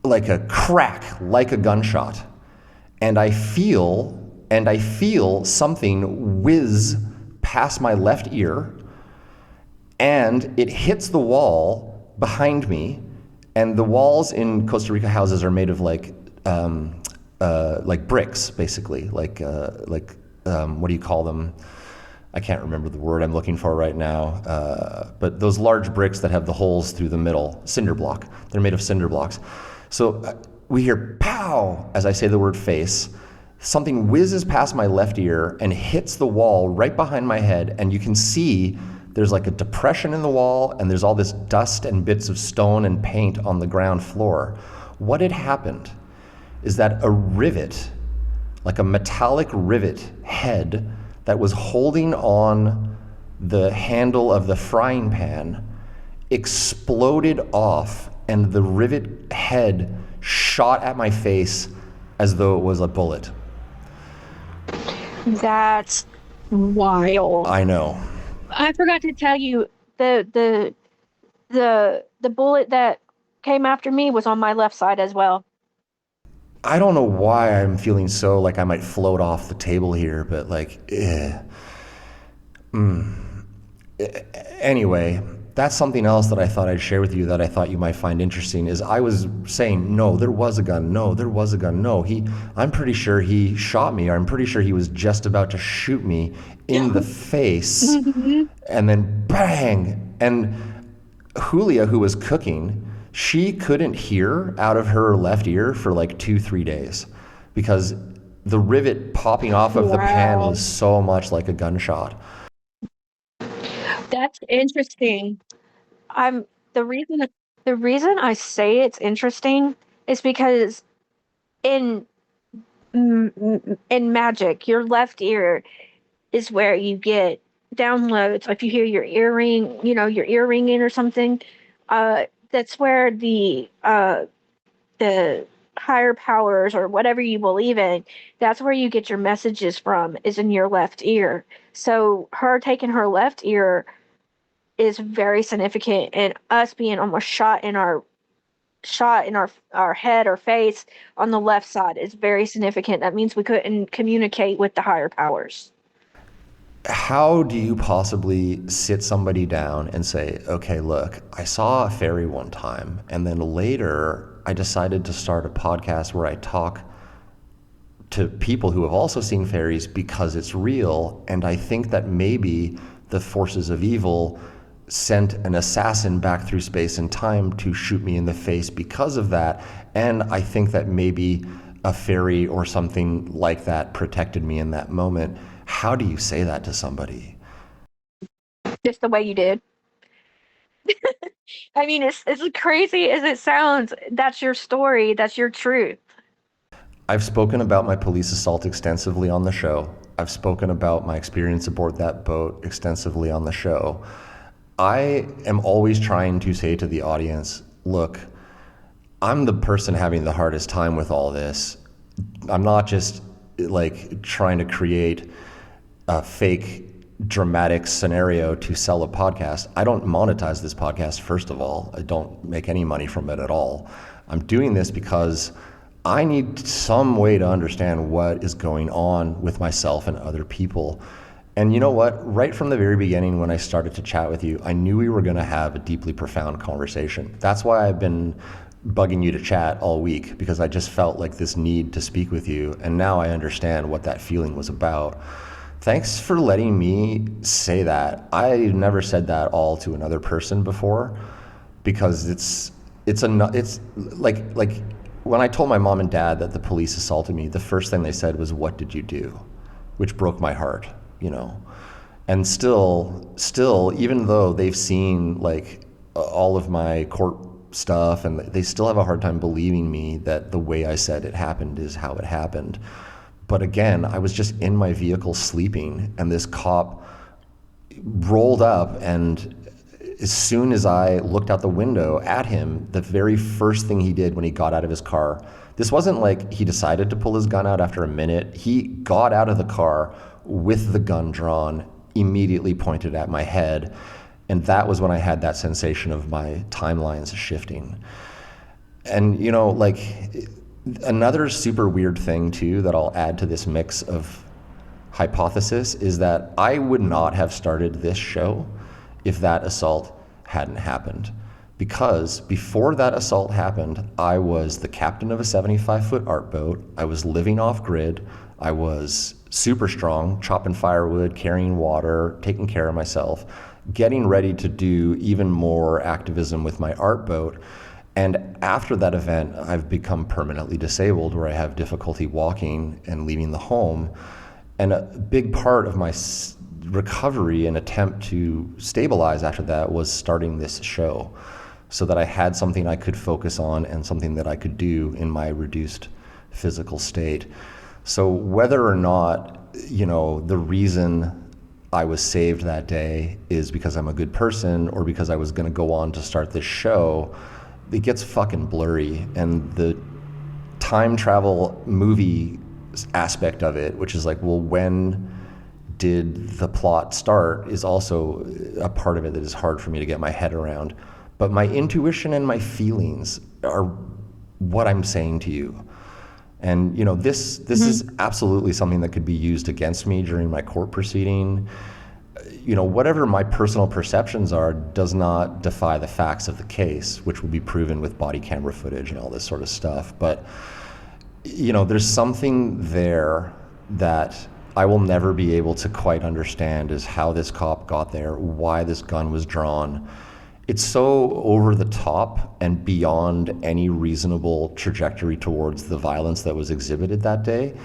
like a crack, like a gunshot. And I feel something whiz past my left ear, and it hits the wall behind me. And the walls in Costa Rica houses are made of like bricks, basically, like what do you call them? I can't remember the word I'm looking for right now, but those large bricks that have the holes through the middle, cinder block. They're made of cinder blocks. So we hear pow as I say the word face. Something whizzes past my left ear and hits the wall right behind my head, and you can see there's like a depression in the wall, and there's all this dust and bits of stone and paint on the ground floor. What had happened is that a rivet, like a metallic rivet head that was holding on the handle of the frying pan, exploded off, and the rivet head shot at my face as though it was a bullet. That's wild. I know. I forgot to tell you the bullet that came after me was on my left side as well. I don't know why I'm feeling so like I might float off the table here, but like, Anyway, that's something else that I thought I'd share with you that I thought you might find interesting. Is I was saying, no, there was a gun. No, there was a gun. No, I'm pretty sure he shot me, or I'm pretty sure he was just about to shoot me in the face. And then bang. And Julia, who was cooking, she couldn't hear out of her left ear for like 2-3 days because the rivet popping off of the pan was so much like a gunshot. That's interesting. The reason I say it's interesting is because in magic, your left ear is where you get downloads. If you hear your earring, your ear ringing or something, that's where the higher powers or whatever you believe in, that's where you get your messages from, is in your left ear. So her taking her left ear is very significant, and us being almost shot in our head or face on the left side is very significant. That means we couldn't communicate with the higher powers. How do you possibly sit somebody down and say, okay, look, I saw a fairy one time, and then later I decided to start a podcast where I talk to people who have also seen fairies because it's real, and I think that maybe the forces of evil sent an assassin back through space and time to shoot me in the face because of that, and I think that maybe a fairy or something like that protected me in that moment. How do you say that to somebody? Just the way you did. I mean, it's as crazy as it sounds. That's your story. That's your truth. I've spoken about my police assault extensively on the show. I've spoken about my experience aboard that boat extensively on the show. I am always trying to say to the audience, look, I'm the person having the hardest time with all this. I'm not just like trying to create a fake dramatic scenario to sell a podcast. I don't monetize this podcast, first of all. I don't make any money from it at all. I'm doing this because I need some way to understand what is going on with myself and other people. And you know what? Right from the very beginning, when I started to chat with you, I knew we were going to have a deeply profound conversation. That's why I've been bugging you to chat all week, because I just felt like this need to speak with you. And now I understand what that feeling was about. Thanks for letting me say that. I never said that all to another person before, because it's like when I told my mom and dad that the police assaulted me, the first thing they said was, "What did you do?" Which broke my heart, you know. And still, even though they've seen like all of my court stuff, and they still have a hard time believing me that the way I said it happened is how it happened. But again, I was just in my vehicle sleeping, and this cop rolled up, and as soon as I looked out the window at him, the very first thing he did when he got out of his car, this wasn't like he decided to pull his gun out after a minute. He got out of the car with the gun drawn, immediately pointed at my head. And that was when I had that sensation of my timelines shifting. And, you know, like, another super weird thing, too, that I'll add to this mix of hypothesis is that I would not have started this show if that assault hadn't happened. Because before that assault happened, I was the captain of a 75-foot art boat. I was living off grid. I was super strong, chopping firewood, carrying water, taking care of myself, getting ready to do even more activism with my art boat. And after that event, I've become permanently disabled, where I have difficulty walking and leaving the home. And a big part of my recovery and attempt to stabilize after that was starting this show, so that I had something I could focus on and something that I could do in my reduced physical state. So whether or not, you know, the reason I was saved that day is because I'm a good person or because I was going to go on to start this show, it gets fucking blurry. And the time travel movie aspect of it, which is like, well, when did the plot start, is also a part of it that is hard for me to get my head around. But my intuition and my feelings are what I'm saying to you. And, you know, this is absolutely something that could be used against me during my court proceeding. You know, whatever my personal perceptions are does not defy the facts of the case, which will be proven with body camera footage and all this sort of stuff. But, you know, there's something there that I will never be able to quite understand, is how this cop got there, why this gun was drawn. It's so over the top and beyond any reasonable trajectory towards the violence that was exhibited that day.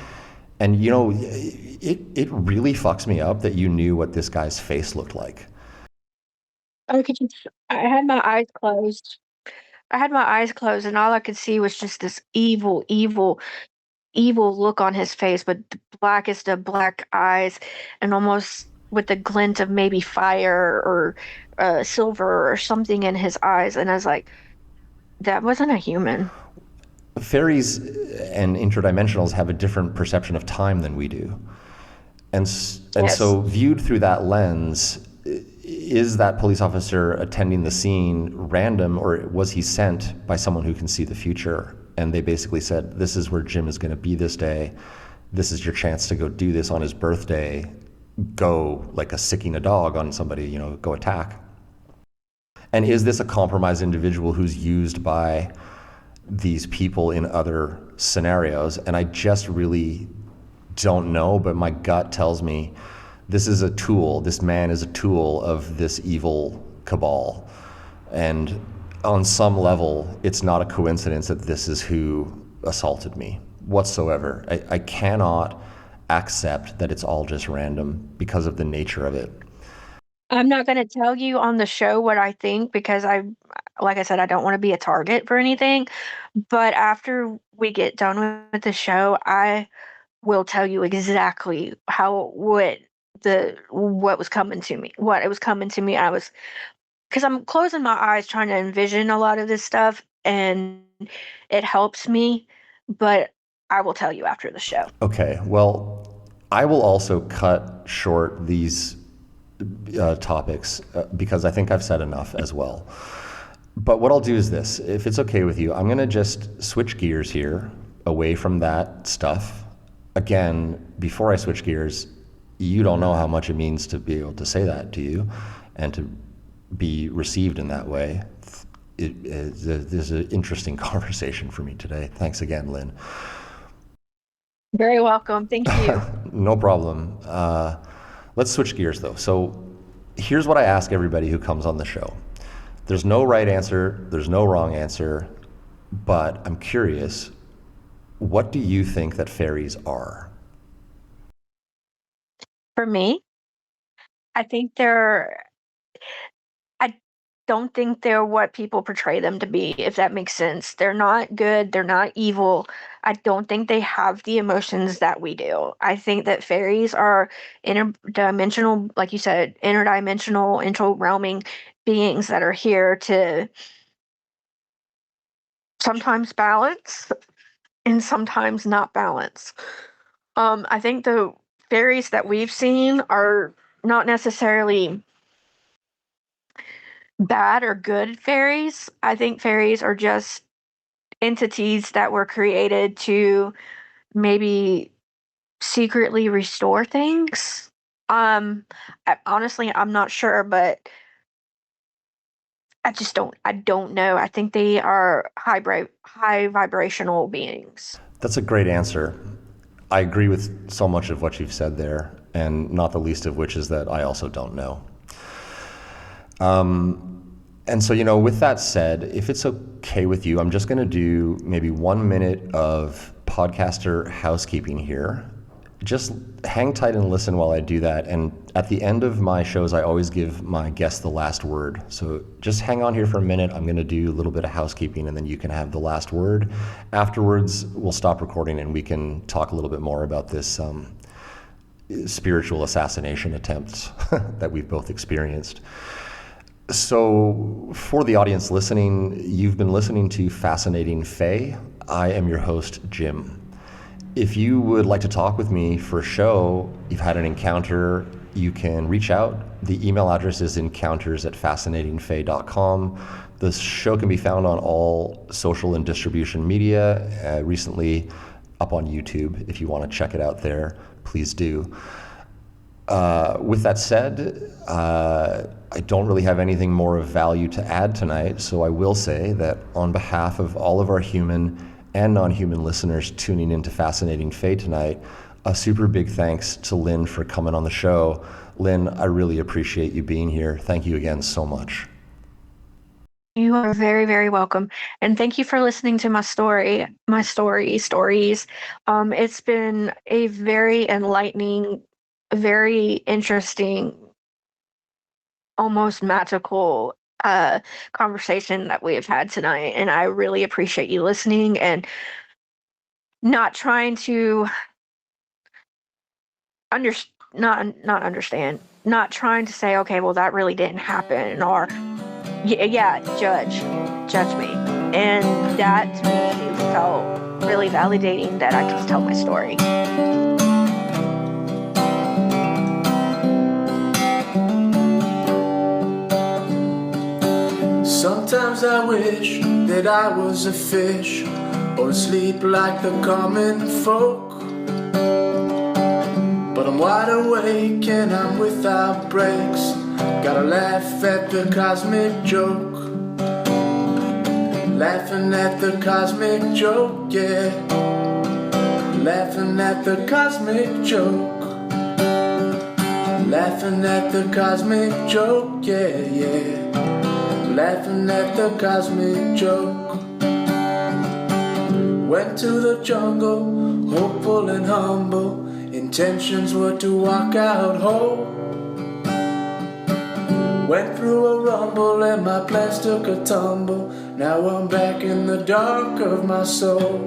And, you know, it really fucks me up that you knew what this guy's face looked like. I had my eyes closed. I had my eyes closed, and all I could see was just this evil, evil, evil look on his face, with the blackest of black eyes, and almost with the glint of maybe fire or silver or something in his eyes. And I was like, that wasn't a human. Fairies and interdimensionals have a different perception of time than we do. And Yes. so viewed through that lens, is that police officer attending the scene random, or was he sent by someone who can see the future? And they basically said, this is where Jim is going to be this day. This is your chance to go do this on his birthday. Go, like a sicking a dog on somebody, you know, go attack. And is this a compromised individual who's used by these people in other scenarios? And I just really don't know, but my gut tells me this is a tool. This man is a tool of this evil cabal. And on some level, it's not a coincidence that this is who assaulted me whatsoever. I cannot accept that it's all just random because of the nature of it. I'm not going to tell you on the show what I think, because like I said, I don't want to be a target for anything. But after we get done with the show, I will tell you exactly what was coming to me, what it was coming to me. Because I'm closing my eyes trying to envision a lot of this stuff, and it helps me. But I will tell you after the show. Okay, well, I will also cut short these topics because I think I've said enough as well. But what I'll do is this: if it's okay with you, I'm going to just switch gears here away from that stuff. Again, before I switch gears, you don't know how much it means to be able to say that to you and to be received in that way. This is an interesting conversation for me today. Thanks again, Lynn. Very welcome. Thank you. No problem. Let's switch gears though. So here's what I ask everybody who comes on the show. There's no right answer, there's no wrong answer, but I'm curious, what do you think that fairies are? For me, I think don't think they're what people portray them to be, if that makes sense. They're not good, they're not evil. I don't think they have the emotions that we do. I think that fairies are interdimensional, like you said, interdimensional, interrealming beings that are here to sometimes balance and sometimes not balance. I think the fairies that we've seen are not necessarily bad or good fairies. I think fairies are just entities that were created to maybe secretly restore things. Honestly, I'm not sure, but I don't know. I think they are high vibrational beings. That's a great answer. I agree with so much of what you've said there, and not the least of which is that I also don't know. And so, with that said, if it's okay with you, I'm just going to do maybe 1 minute of podcaster housekeeping here. Just hang tight and listen while I do that. And at the end of my shows, I always give my guest the last word. So just hang on here for a minute. I'm going to do a little bit of housekeeping, and then you can have the last word. Afterwards, we'll stop recording and we can talk a little bit more about this spiritual assassination attempt that we've both experienced. So for the audience listening, you've been listening to Fascinating Fae. I am your host, Jim. If you would like to talk with me for a show, you've had an encounter, you can reach out. The email address is encounters@fascinatingfae.com. The show can be found on all social and distribution media, recently up on YouTube. If you want to check it out there, please do. With that said, I don't really have anything more of value to add tonight, so I will say that on behalf of all of our human and non-human listeners tuning into Fascinating Fae tonight, a super big thanks to Lynn for coming on the show. Lynn, I really appreciate you being here. Thank you again so much. You are very, very welcome. And thank you for listening to my stories. It's been a very enlightening, very interesting, almost magical conversation that we have had tonight. And I really appreciate you listening and not trying to not trying to say, okay, well, that really didn't happen, or judge me. And that to me felt really validating that I could tell my story. Sometimes I wish that I was a fish, or asleep like the common folk. But I'm wide awake and I'm without breaks. Gotta laugh at the cosmic joke. Laughing at the cosmic joke, yeah. Laughing at the cosmic joke. Laughing at the cosmic joke, yeah. Laughing at the cosmic joke. Went to the jungle, hopeful and humble. Intentions were to walk out whole. Went through a rumble and my plans took a tumble. Now I'm back in the dark of my soul.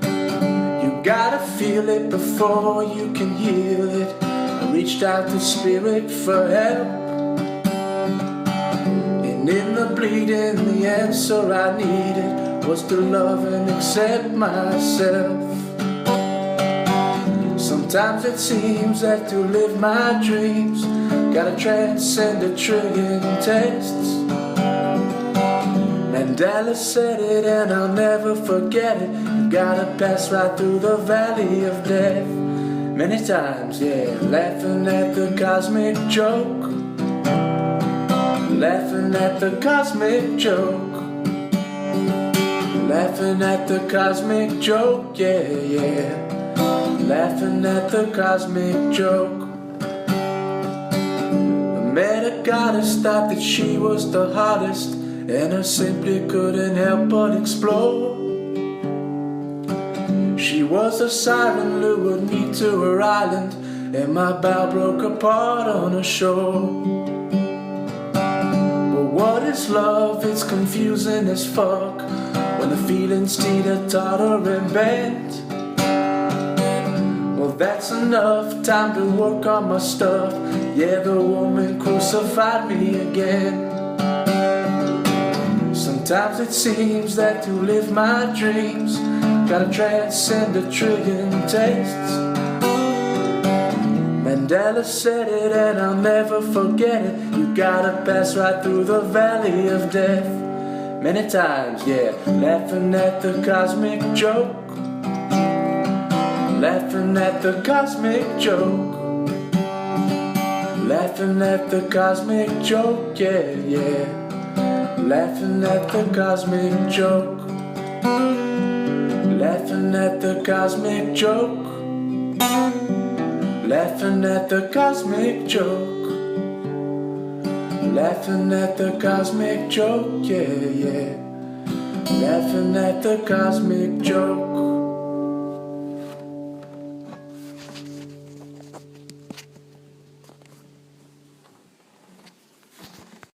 You gotta feel it before you can heal it. I reached out to spirit for help. And in the bleeding, the answer I needed was to love and accept myself. Sometimes it seems that to live my dreams, gotta transcend a trillion tests. Mandela said it and I'll never forget it. You gotta pass right through the valley of death. Many times, yeah, laughing at the cosmic joke. Laughing at the cosmic joke. Laughing at the cosmic joke, yeah. Laughing at the cosmic joke. I met a goddess, thought that she was the hottest, and I simply couldn't help but explore. She was a siren, lured me to her island, and my bow broke apart on her shore. But What is love? It's confusing as fuck when the feelings teeter-totter and bend. Well, that's enough time to work on my stuff. Yeah, the woman crucified me again. Sometimes it seems that to live my dreams, gotta transcend a trillion tastes. Mandela said it and I'll never forget it. You gotta pass right through the valley of death. Many times, yeah, laughing at the cosmic joke. Laughing at the cosmic joke. Laughing at the cosmic joke, yeah, yeah. Laughing at the cosmic joke. Laughing at the cosmic joke. Laughing at the cosmic joke. Laughing at the cosmic joke, yeah, yeah. Laughing at the cosmic joke.